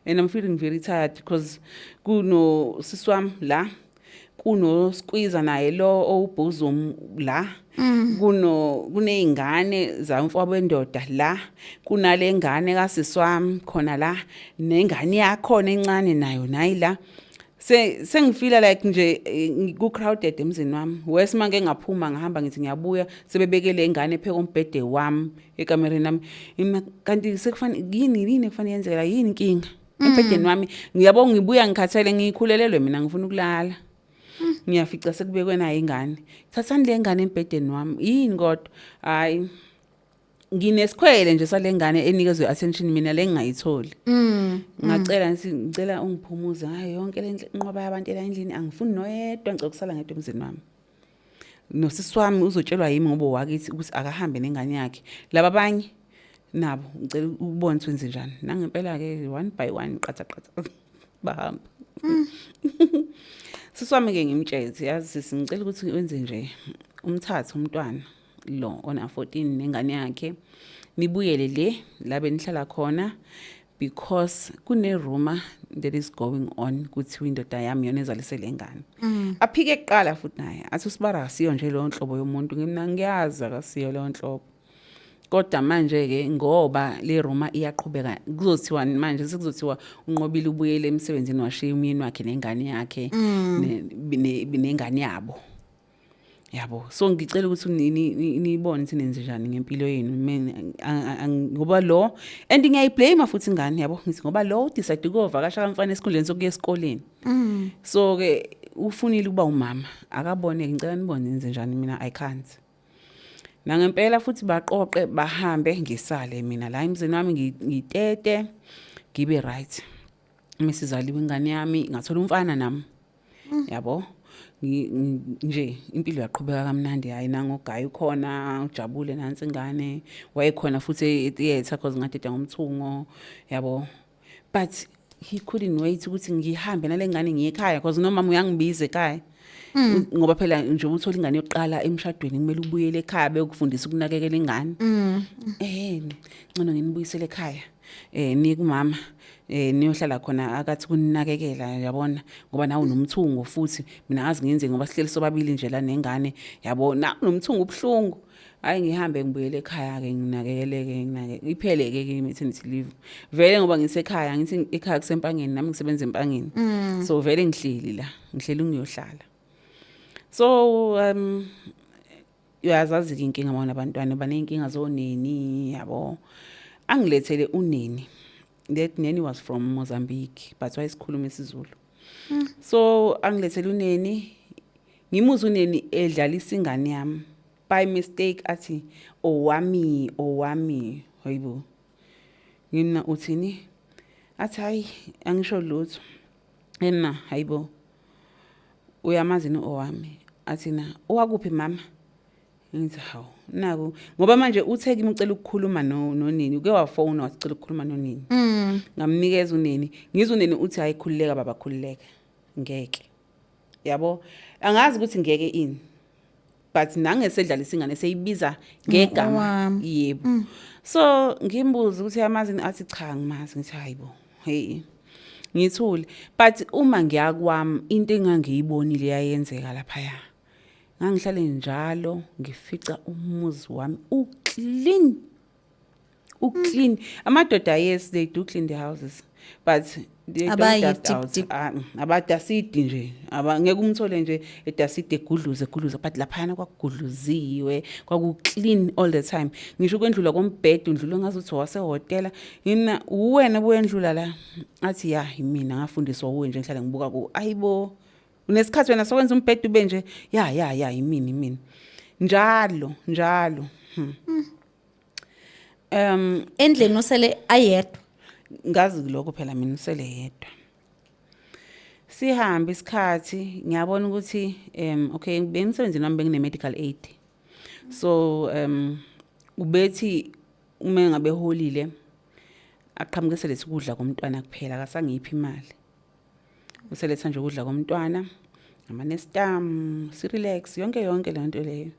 and I'm feeling very tired because kuno siswami la kuno squeeze naye lo obhuzum la kuneyingane zamfowabo wendoda la kunale ngane kasiswami khona la nengane yakho encane nayo nayila sengifila like nje ku crowded emzini wami wesimanje ngaphuma ngahamba ngithi ngiyabuya sebebekele ingane epheka umbhede wami ekamereni nami kanti sekufanele yini kufanele yenzeka yini inkinga embhedeni wami ngiyabonga ngibuya ngikhathele ngikhulelelwe mina ngifuna ukulala ngiyafica sekubekwe nayo ingane thathani le ngane embhedeni wami yini kodwa hayi nginesikhwele nje salengane enikezwe attention mina lengingayitholi ngacela ngicela ungiphumuze hayi yonke le nqoba yabantu la endlini angifuni noyedwa ngicela ukusala ngedwa emzini wami nosiswami uzotshelwa yimi ngoba wakithi ukuthi akahambe nengane yakhe laba abanye nabo ngicela ubone twenze njani nangempela ke one by one qatha bahamba siswami ke ngimtshezi yazi singicela ukuthi wenze nje umthatha umntwana lo ona 14 nengane yakhe nibuyele le labe nihlala khona because kune rumor that is going on kuthi indoda yami yona ezalisele ingane aphike eqala futhi naye athi usibara asiyo nje lo nhlobo yomuntu ngimna ngiyazi akasiyo lo nhlobo kodwa manje ke ngoba le rumor iyaqhubeka kuzothiwa manje sekuzothiwa unqobile ubuyele emsebenzini washiya umyeni wakhe nengane yakhe nengane yabo yabo so ngicela ukuthi nibone ukuthi nenze njani ngempilo yenu ngoba lo and ngiyayiblame futhi ingane yabo ngithi ngoba lo decide ukuvakasha kamfana esikhundleni sokuya esikoleni so ke ufunile ukuba umama akabone ngicela nibone nenze njani mina I can't nangempela futhi baqoqe bahambe ngisale mina la emzini wami ngitete ngibe right misizaliwe ingane yami ngathola umfana nami yabo nje impilo yaqhubeka kamnandi hayi nangogayi ukhona ujabule nansi ingane wayekhona futhi etheater because ngadeda ngomthungo yabo but he couldn't wait ukuthi ngihambe nalengane ngiye ekhaya because nomama uyangibiza ekhaya ngoba phela nje uthola ingane yokuqala emshadweni kumele ubuyele ekhaya bekufundisa ukunakekela ingane ngcono nginibuyisele ekhaya niye kumama niyohlala khona akathi kuninakekela yabona ngoba nawe unomthungo futhi mina ngazi ngenze ngoba sihleli sobabili nje la nengane yabona unomthungo ubhlungu hayi ngihambe ngibuyele ekhaya ke nginakekeleke iphele ke maternity leave vele ngoba ngisekhaya ngithi ekhaya kusempangeni nami ngisebenza empangeni so vele ngihleli ngiyohlala so uyazazi inkinga bona abantwana banenkinga zoneni yabo angilethele uneni. That nanny was from Mozambique but wayesikhuluma isiZulu. So angilethele uneni ngimuzwe uneni edlala isingane yami by mistake athi owami hayibo ngina uthini athi hayi angisho lutho ena hayibo uyamazi no owami athi na owakuphi mama ngithi hawu naku ngoba manje uthe kimi ucela ukukhuluma nonini uke wafona wacela ukukhuluma nonini ngamnikeza uneni ngizwe uneni uthi hayi khulileka baba khulileka ngeke yabo angazi ukuthi ngeke ini but nangesedlala isingane seyibiza ngegama yebo so ngimbuza ukuthi yamazi athi cha ngimazi ngithi hayibo hey ngithule but uma ngiyakwami into engangiyibonile yayenzeka lapha ya ngangihlale njalo ngifica umuzi wami uclean amadoda yes they do clean their houses but they don't dust out abadasidi nje ngeke umthole nje edasidi egudluze but laphana kwakugudluziwe kwaku-clean all the time ngisho ukwendlula kombhede undlula ngazuthi wasehotela yina uwena buyendlula la athi ya yimina ngafundiswa uwe nje ngihlale ngibuka ku ayibo unesikhathi wena sokwenza umbhede ube nje ya yimini njalo endlini usele ayedwa ngazi lokho phela mina usele yedwa sihambe isikhathi ngiyabona ukuthi okay bengisebenzini wami bengine medical aid so ubethi uma ngabe holile aqhamukise lesikudla komntwana kuphela akasangiphi imali useletha nje ukudla komntwana amanestam si-relax yonke le nto leyo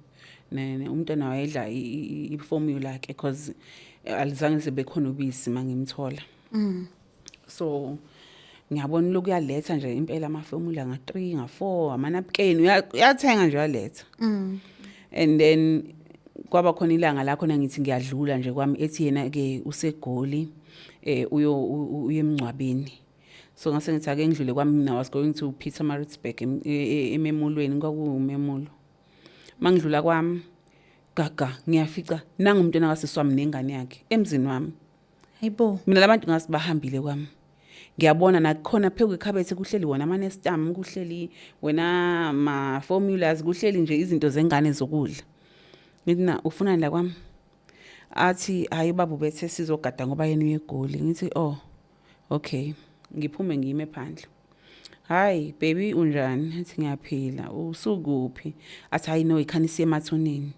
umntwana wayedla i-formula yakhe because alizange sebekhona ubisi mangimthola so ngiyabona lokhu yaletha nje impela ama-formula nga-3 nga-4 amanapukeni uyathenga nje yaletha and then kwaba khona ilanga la khona ngithi ngiyadlula nje kwami ethi yena-ke usegoli uye emngcwabeni so ngase ngithi ake ngidlule kwami mina was going to Pietermaritzburg ememulweni kwakumemulo mangidlula kwami gaga ngiyafica nanga umntwana kasiswami nengane yakhe emzini wami hayibo mina labantu ngasibahambile kwami ngiyabona nakhona phezulu ekhabethe kuhleli wona amanestam kuhleli wena ama formulas kuhleli nje izinto zengane zokudla ngithi na ufunani la kwami athi hayi baba bethe sizogada ngoba yena uyegoli ngithi oh okay ngiphume ngime phandle hayi baby unjani athi ngiyaphila usukuphi athi hayi no ikhanisiye emathuneni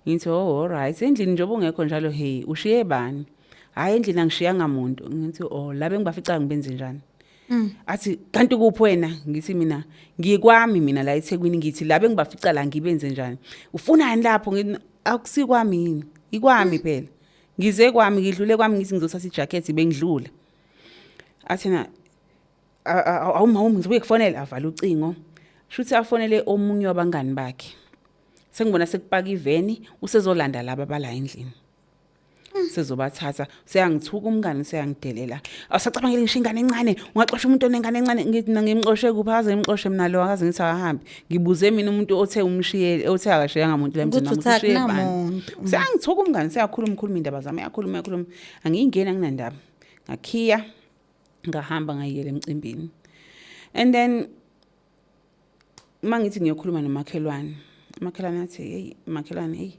ngithi oh alright endlini njengoba ungekho njalo hey ushiye bani hayi endlini angishiyanga umuntu ngithi oh la bengibafica ngibenze njani athi kanti kuphi wena ngithi mina ngikwami mina la eThekwini ngithi la bengibafica la ngibenze njani ufunani lapho ngithi akusikwami yini ikwami phela ngize kwami ngidlule kwami ngithi ngizothatha ijacket bengidlula athina awuma ngizobuye kufonela avala ucingo shuthi afonele omunye wabangani bakhe sengibona sekupaka iveni usezolanda laba bala endlini sezobathatha seyangithuka umngane seyangidelela awusacabangela ngisho ingane encane ungaxosha umuntu onengane encane ngithi ngimxoshe kuphaza ngimxoshe mina lo akaze ngithi akahambi ngibuze mina umuntu othe umshiye othe akashiyanga umuntu lemzini namushiye bani seyangithuka umngane seyakhuluma indaba zami yakhuluma angiyingena nginandaba ngakhiya ngahamba ngayiyela emcimbini and then mangithi ngiyokhuluma nomakhelwane athi hey makhelwane hey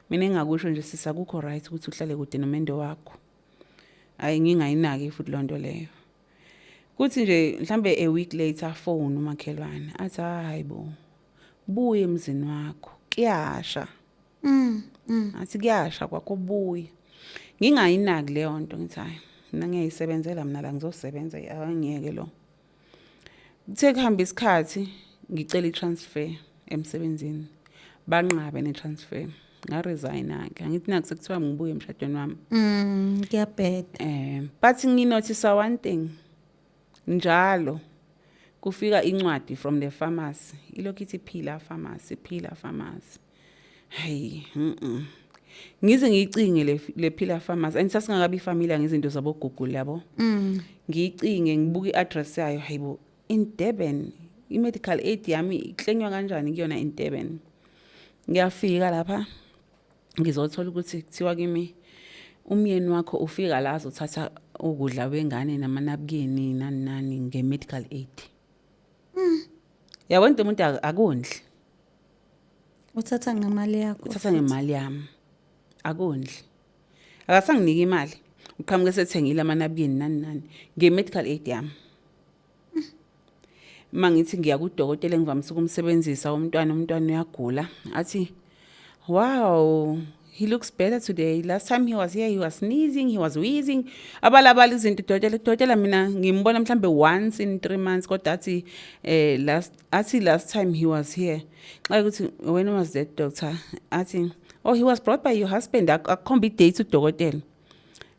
mina engakusho nje sisakukho right ukuthi uhlale kude nomendo wakho hayi ngingayinaki futhi lonto leyo kuthi nje mhlambe a week later phone umakhelwane athi hayibo buye emzini wakho kuyasha athi kuyasha kwakho buye ngingayinaki leyo nto ngithi hayi mina ngiyayisebenzela mina la ngizosebenza angiyeke lo kuthe kuhamba isikhathi ngicela itransfer emsebenzini banqabe netransfer ngaresign-ke angithi naku sekuthiwa ngibuye emshadweni wami. Ngiyabheda. But nginothisa one thing, njalo kufika incwadi from the pharmacy ilokhu ithi phila pharmacy. Hayi ngize ngiyicinge le phila pharmacy angisasingakabi familiar ngezinto zabo Google yabo. Ngiyicinge ngibuka i-address yayo, hayibo, in Durban i-medical aid yami iklenywa kanjani kuyona in Durban. Ngiyafika lapha ngizothola ukuthi kuthiwa kimi umyeni wakho ufika la azothatha ukudla wengane namanabukeni nani nge-medical aid. Yabona umuntu akondli. Uthatha ngemali yakho. Uthatha ngemali yami. Akondli. Akasanginiki imali. Uqhamuke sethengile amanabukeni nani nge-medical aid yami. Mangithi ngiya kudokotela engivamise ukumsebenzisa umntwana uyagula. Athi, "Wow, he looks better today. Last time he was here, he was sneezing, he was wheezing." Abalabala izinto udokotela mina ngimbona mhlambe once in 3 months kodwa athi last time he was here. Xa ukuthi when was that doctor? Athi, "Oh, he was brought by your husband." Akhomba i-date udokotela.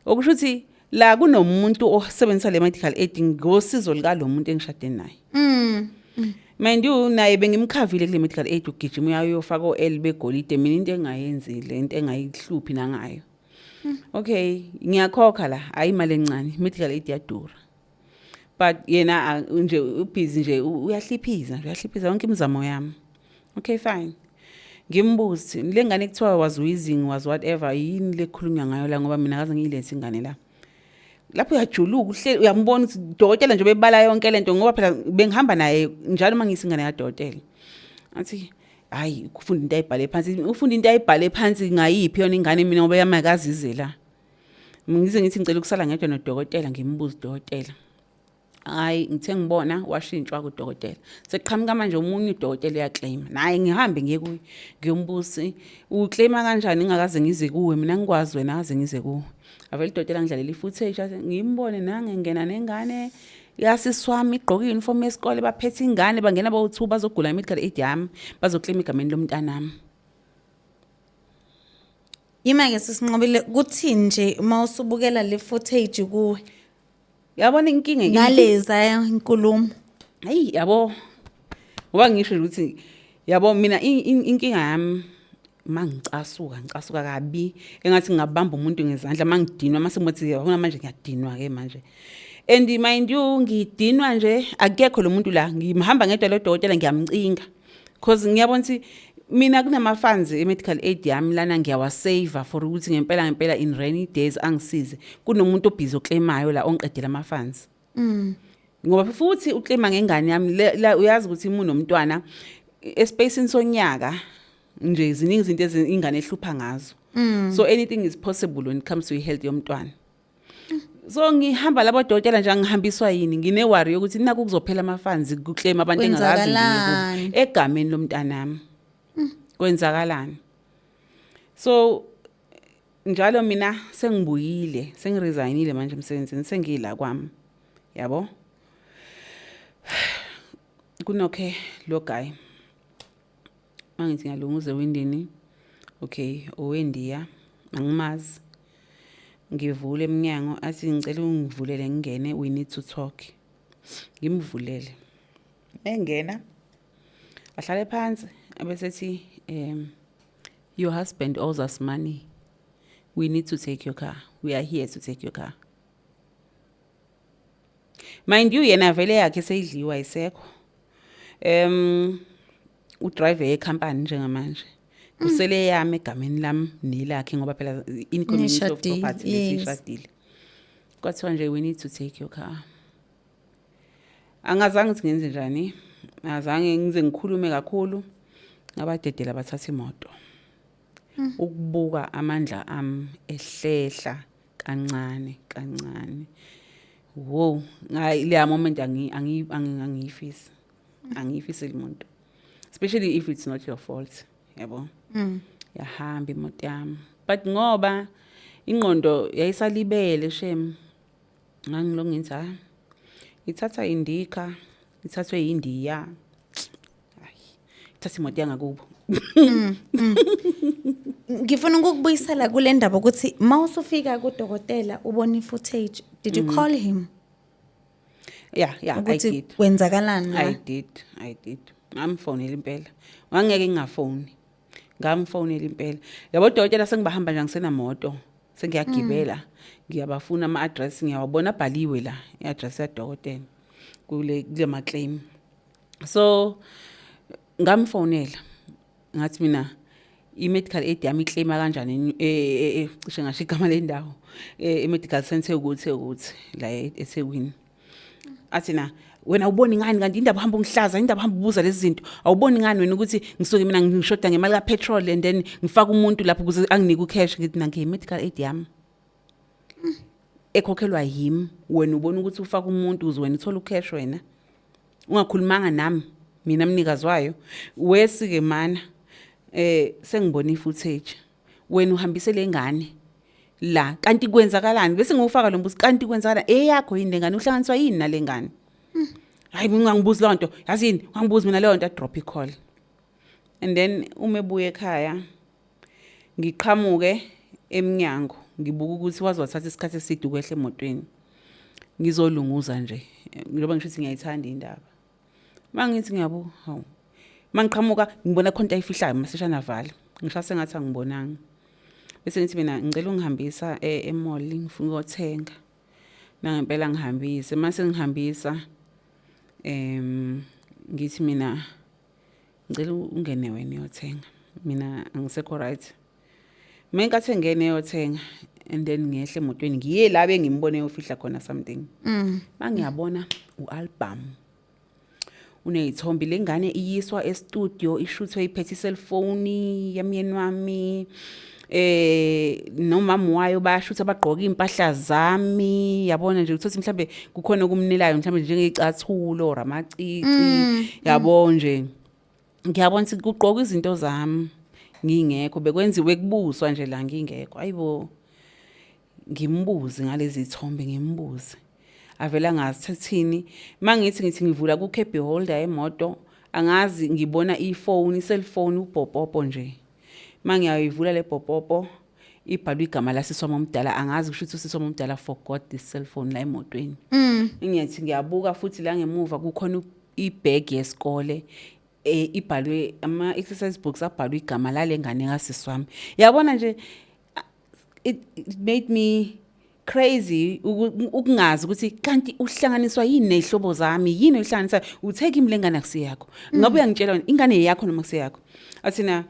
Okusho ukuthi la kunomuntu osebenzisa le medical aid ngosizo lika lo muntu engishade naye. Mind you, naye bengimkhavile kule medical aid ugijima uyayofaka o-L begolide mina into engayenzile into engayihluphi nangayo. Okay, ngiyakhokha la hayi imali encane, medical aid yadura. But yena nje ubhizi nje uyahliphiza yonke imizamo yami. Okay, fine. Ngimbuzi le ngane kuthiwa was wheezing was whatever yini lekhulunywa ngayo la ngoba mina akaze ngiyilethe ingane la. Lapho uyajuluka uhleli uyambona ukuthi dokotela nje bebala yonke lento ngoba phela bengihamba naye njalo mangisingane kadokotela. Athi hayi ukufunda into ayibhale phansi ufunda into ayibhale phansi ngayiphi yona ingane mina ngoba yamakazize la. Ngize ngithi ngicela ukusala ngedwa nodokotela ngimbuza udokotela. Hayi ngithe ngibona washintshwa kudokotela. Sekuqhamuka manje umunye udokotela uyaclaim. Naye ngihambe ngiye kuye ngiyombuza uclaima kanjani ngakaze ngize kuwe mina ngikwazi wena akaze ngize kuwe. Avele udokotela ngidlalela i-footage ngimbone nange ngena nengane yasiswami igqoka i-uniform yesikole baphethe ingane bangena bawu2 bazogula i-medical aid yami bazoclaim igameni lomntanami. Yima-ke sisinqobile kuthini nje uma usubukela le footage kuwe? Yabona inkinga ngaleza inkulumo. Hayi yabo. Ngoba ngisho ukuthi yabo mina inkinga yami mangicasuka kabi engathi ngabamba umuntu ngezandla mangidinwa mase ngithi yabona manje ngiyadinwa ke manje. And mind you ngidinwa nje akekho lo muntu la ngimhamba ngedwa lo dokotela ngiyamcinga because ngiyabona ukuthi mina kunama funds e-medical aid yami lana ngiyawasave for ukuthi ngempela in rainy days angisize kunomuntu obhizi oclaimayo la onqedela ama funds. Ngoba futhi uclaima ngengane yami la uyazi ukuthi imuntu nomntwana espacing sonyaka nje ziningi izinto ezingane ehlupha ngazo. So anything is possible when it comes to health yomntwana. So ngihamba labo dokotela nje ngihambiswa yini ngine worry ukuthi naku kuzophela ama funds kuclaim abantu engakazi ngikubo egameni lomntanami. Kwenzakalani? So njalo mina sengibuyile sengiresignile manje emsebenzini sengila kwami. Yabo? Kunokhe lo guy mangithi ngiyalunguze windini. Okay, owendiya angimazi. Ngivule eminyango athi ngicela ungivulele ngingene we need to talk. Ngimvulele. Engena. Ahlale phansi abesethi your husband owes us money. We need to take your car. We are here to take your car. Mind you yena vele yakhe seyidliwa isekho. Udriver yecompany njengamanje. Usele yami egameni lami nelakhe ngoba phela in community of property lesishadile. Kwathiwa nje we need to take your car. Angazange ukuthi ngenze njani. Azange ngize ngikhulume kakhulu. Ngabadedela bathatha imoto. Ukubuka amandla ami ehlehla kancane. Wow, le moment angiyifisi. Angiyifisi limuntu. Especially if it's not your fault, yabo. Yahamba imoto yami. But ngoba ingqondo yayisalibele shem. Ngangilongenza hayi. Ithatha indika, ithathwe indiya. Hayi. Ithatha imoto yangakubo. Ngifuna ukukubuyisela kule ndaba ukuthi mawusufika kudokotela ubona footage, did you call him? Yeah, I Ukuthi did. kwenzakalani la? I did. Ngamfonela impela. Ngangeke ngingafoni. Ngamfonela impela. Yabo dokotela sengibahamba nje ngisenamoto. Sengiyagibela. Ngiyabafuna ama-address ngiyawabona abhaliwe la, i-address ya dokotela kule ma claim. So ngamfonela. Ngathi mina i-medical aid yami iclaima kanjani cishe ngasho igama lendawo. I-medical center ukuthi la eThekwini. Athi na wena uboni ngani kanti indaba uhamba ungihlaza indaba uhamba ubuza lezi zinto awuboni ngani wena ukuthi ngisuke mina ngishoda ngemali ka petrol and then ngifaka umuntu lapho ukuze anginike ucash ngithi nange medical aid yami ekhokhelwa yimi wena ubona ukuthi ufaka umuntu uze wena uthola ucash wena ungakhulumanga nami mina mnikazi wayo wesike mana sengibona ifootage wena uhambise lengane la kanti kwenzakalani bese ngufaka lo mbuzo kanti kwenzakalani eyakho yini lengane uhlanganiswa yini nalengane hayi mina ngibuza lonto yazini ngibuza mina leyo nto drop i-call and then umebuye ekhaya ngiqhamuke eminyango ngibuka ukuthi wazi wathatha isikhathi eside ukwehle emotweni ngizolunguza nje ngoba ngisho ukuthi ngiyayithanda indaba mangithi ngiyabuka hawu mangiqhamuka ngibona khonto ayifihlayo masishana vala ngishase ngathi angibonanga bese ngithi mina ngicela ungihambisa e-mall ngifuna ukuthenga nangempela ngihambise mase ngihambisa ngithi mina ngicela ungene wena uyothenga mina angisekho right menkathi ngene uyothenga and then ngiyehle emotweni ngiye la bengimbone ufihla khona something mangiyabona ualbum uneyithombi lengane iyiswa e-studio ishuthwe iphethe cellphone yamyeni wami nomama wayo bayashutha bagqoka impahla zami yabona nje ukuthi mhlambe kukhona okumnilayo mhlambe njengecathulo ramacici yabo nje ngiyabona ukuthi kugqoka izinto zami ngingekho bekwenziwe kubuswa nje la ngingekho ayibo ngimbuzi ngalezi zithombe ngimbuzi avela ngathini mangithi ngivula ku cape holder emoto angazi ngibona iphone cellphone upopopo nje mangiyayivula le popopo ibhalwe igama lasisoma omdala angazi kusho ukuthi usisoma omdala forgot this cellphone la emotweni ngiyathi ngiyabuka futhi la ngemuva kukhona ibag yesikole ibhalwe ama exercise books abhalwe igama la lengane ngasiswami yabona nje it made me crazy ukungazi ukuthi kanti uhlanganiswa yini nezihlobo zami yini uhlanganisa utheke imlengana kusiyakho ngabe uyangitshela ingane yakho noma kusiyakho athina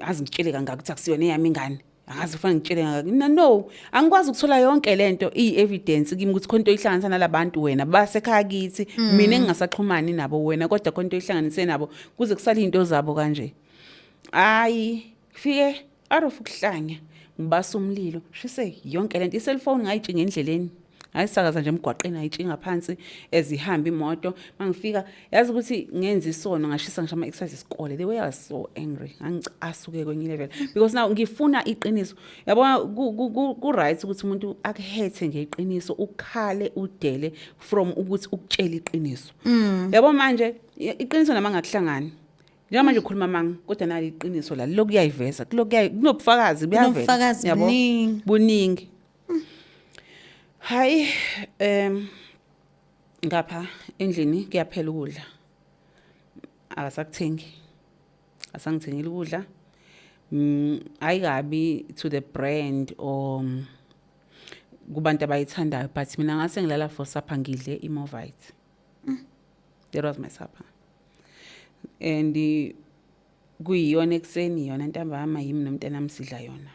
azingitshele kangaka ukuthi akusiyona eyami ingane angazi ufana ngitshele kangaka no angikwazi ukuthola yonke lento i-evidence kimi ukuthi khonto ihlanganisa nalabantu wena basekhaya kithi mina engingasaxhumani nabo wena kodwa khonto ihlanganise nabo kuze kusale into zabo kanje hayi fike arofu kuhlanya ngibasa umlilo shise yonke lento i-cellphone ngayitshinga endleleni ayisakaza nje emgwaqeni ayitshinga phansi ezihamba imoto mangifika yazi ukuthi ngenza isono ngashisa ngisho ama exercise isikole they were so angry angicasuke kwenye level because now ngifuna iqiniso yabona ku right ukuthi umuntu akuhethe ngeqiniso ukhale udele from ukuthi ukutshela iqiniso yabo manje iqiniso nama ngakuhlangani njengoba nje ukhuluma manga kodwa nali iqiniso la lokuyayiveza kunobufakazi buyavela yabo buningi hayi ngapha endlini kuyaphela ukudla asangithengile ukudla ayikabi to the brand or kubantu abayithandayo but mina ngase ngilala for supper ngidle imovite that was my supper and kuyiyona ekseni yona ntambama yimi nomntanami sidla yona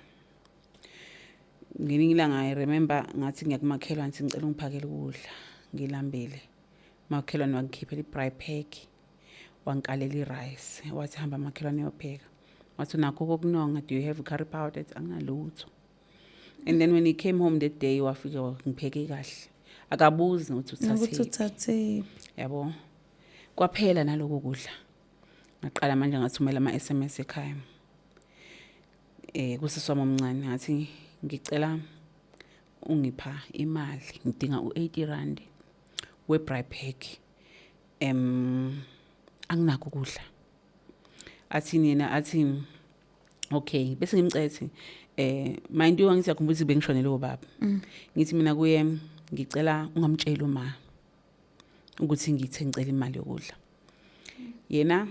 ngelinye ilanga I remember ngathi ngiyakumakhelwa ngithi ngicela ungiphakele ukudla ngilambile makhelwane wangikhiphela i-braai pack wangikalela i-rice wathi hamba makhelwane yopheka wathi nakho kokunonga do you have curry powder anginalutho and then when he came home that day wafika ngipheke kahle akabuzi ukuthi uthathe yabo kwaphela naloko kudla ngaqala manje ngathumela ama-SMS ekhaya kusiswami omncane ngathi ngicela ungipha imali ngidinga u80 webraai pack anginakho ukudla athini yena athi okay bese ngimcethi mind you angithi yakhumbula ukuthi bengishonele ubaba ngithi mina kuye ngicela ungamtshela uma ukuthi ngicela imali yokudla yena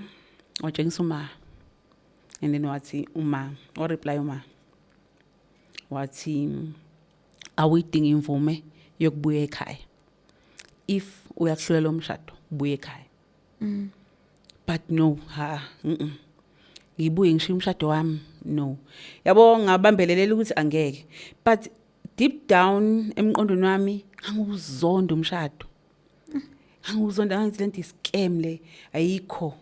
watshengisa uma and then wathi uma o reply uma wathi awuyidinga imvume yokubuya ekhaya if uyakuhlolela umshado buye ekhaya but no ngibuye ngishiya umshado wami no yabo ngabambelelela ukuthi angeke but deep down emqondweni wami anguzonda umshado anguzonda angithi lento scam le ayikho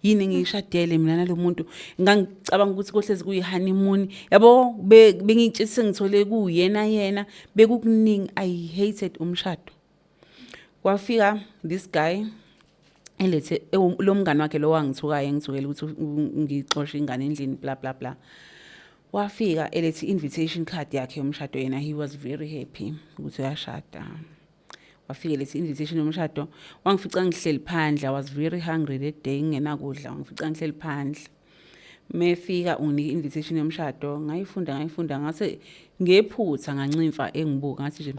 yini ngishadele mina nalomuntu ngangicabanga ukuthi kohlezi kuyi honeymoon yabo bengitshitse ngithole kuyena bekukuningi I hated umshado kwafika this guy elethe lo mngani wakhe lo wangithukayo engithukela ukuthi ngixoxe ingane endlini bla bla bla wafika elethe invitation card yakhe yomshado yena he was very happy ukuthi uyashada wafika lethi invitation yomshado wangifica ngihleli phandle I was very hungry that day ngingenakudla wangifica ngihleli phandle mefika unike invitation yomshado ngayifunda ngase ngephutha ngancimfa engibuka ngathi nje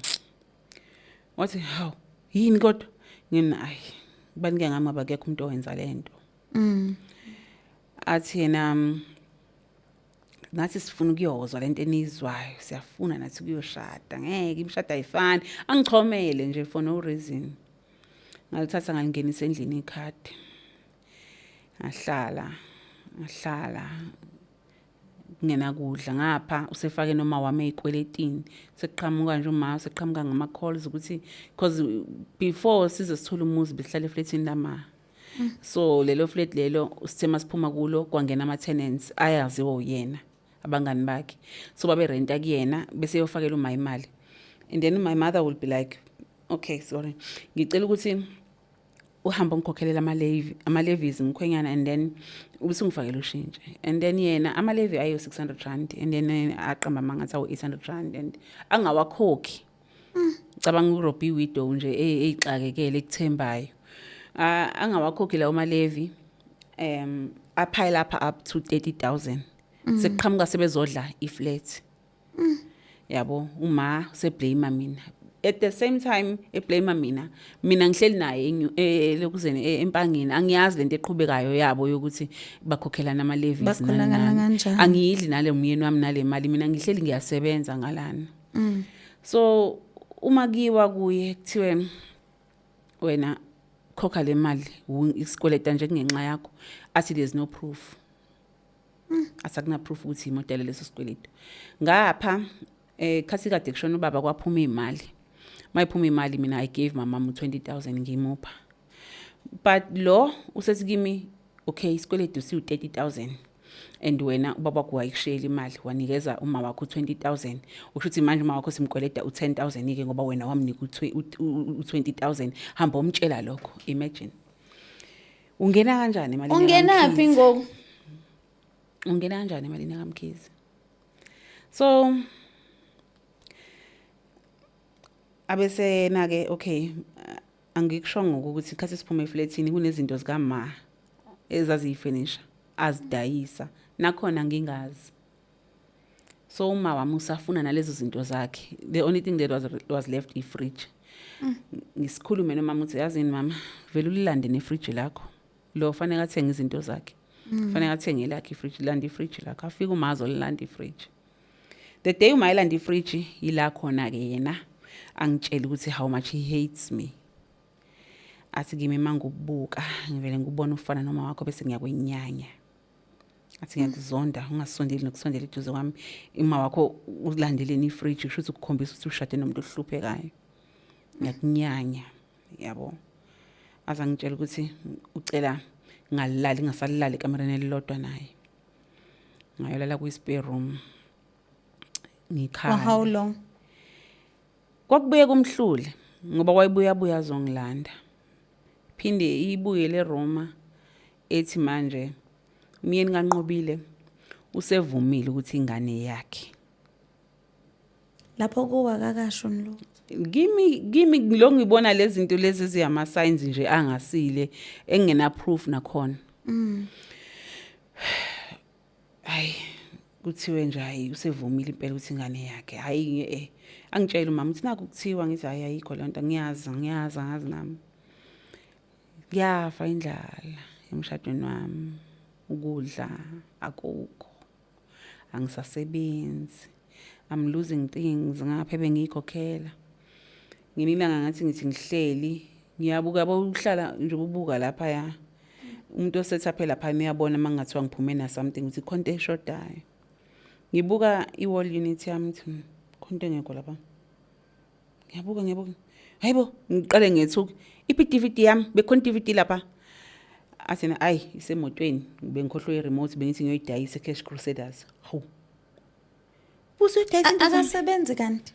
wathi how yini kodwa nginayi banike ngami abakekho umuntu owenza lento athi yena nathi sifuna ukuyozwa lento enizwayo siyafuna nathi kuyoshada ngeke imshado ayifani angichomele nje for no reason ngalithatha ngalingenisa endlini ikhadi ngahlala ngenakudla ngapha usefake noma wami ezikweletini seqhamuka nje uma seqhamuka ngama calls ukuthi because before size sithola umuzi behlala eflatini lama so lelo flat lelo sithema siphuma kulo kwangena ama tenants ayaziwa uyena abangani bakhe so babe renta kuyena bese yofakela uma imali and then my mother will be like okay sorry ngicela ukuthi uhamba ngikhokelela ama levies ngikhwenyana and then ubese ngifakela ushintshe and then yena ama levy ayo 600 rand and then aqamba mangathi awu 800 rand and angawakhokhi cabanga uRobbie widow nje ezixakekele ekuthembayo angawakhokhi lawo ma levy apile up to 30,000 sekuqhamuka sebezodla iflat yabo uma seblame mina at the same time eblame mina ngihleli naye lokuzeni empangeni angiyazi lento eqhubekayo yabo yokuthi bakhokhelana ama levies angiyidli nale myeni wami nale mali mina ngihleli ngiyasebenza ngalana so uma kiwa kuye kuthiwe wena khokha le mali isikweleta nje kungenxa yakho athi there's no proof asakuna proof ukuthi imodele leso sikweletu ngapha khathi kade kushona ubaba kwaphuma imali mayiphuma imali mina I gave my mom 20,000 ngimupha but lo usethi kimi okay isikweletu si 30,000 and wena ubaba kuwayishela imali wanikeza uma wakho 20,000 ukuthi manje uma wakho simkweleta u10,000 ike ngoba wena wamnika u20,000 hamba umtshela lokho imagine ungena kanjani imali ungenaphi ngoku ungena kanjani emalini kaMkhize so abese nake okay angikushongo ukuthi khathi siphume eflatini kunezinto zikama ezaziyifurniture azidayisa nakhona ngingazi so uma wami usafuna nalezo zinto zakhe the only thing that was left ifridge ngisikhulume nomama uthi yazini mama vele ulilande nefridge lakho lo fanele athenge izinto zakhe fanele athenge lakhe ifridge landa ifridge lakho afika umazo lilanda ifridge the day uma ilanda ifridge yila khona ke yena angitshela ukuthi how much he hates me athi kimi mangubuka ngivele ngubona ufana noma wakho bese ngiyakwenyanya athi ngiyakuzonda ungasondeli nokusondela eduze kwami ima wakho ulandeleni ifridge kusho ukuthi ukukhombisa ukuthi ushade nomuntu ohluphekayo ngiyakunyanya yabo azangitshela ukuthi ucela ngalali ngasalala ekamereni elilodwa naye ngayolala ku spare room ngikhala for how long kwakubuye kumhlule ngoba wayibuya azongilanda phinde ibuye le Roma ethi manje myeni kanqobile usevumile ukuthi ingane yakhe lapho kuwa kakasho lo Gimi lo ngibona lezi zinto lezi ziyama signs nje angasile engena proof nakhona kuthiwe nje hayi usevumile impela ukuthi ingane yakhe hayi angitshela umama uthi naku kuthiwa ngithi hayi ayikho le nto ngiyazi nami ngiyafa indlala emshadweni wami ukudla akukho angisasebenzi I'm losing things ngapha bengiyikhokhela nginilanga ngathi ngithi ngihleli ngiyabuka bawuhlala nje ubuka lapha ya umuntu osetha phela lapha niyabona mangathiwa ngiphume na something uthi konke eshodayo ngibuka iwall unit yami ngithi konke ngekho lapha ngiyabuka hayibo ngiqale ngethuka iPDVD yami bekhona DVD lapha athina ayi isemotweni bengikhohlwe iremote bengithi ngiyoyidayisa eCash Crusaders hawu akasebenzi kanti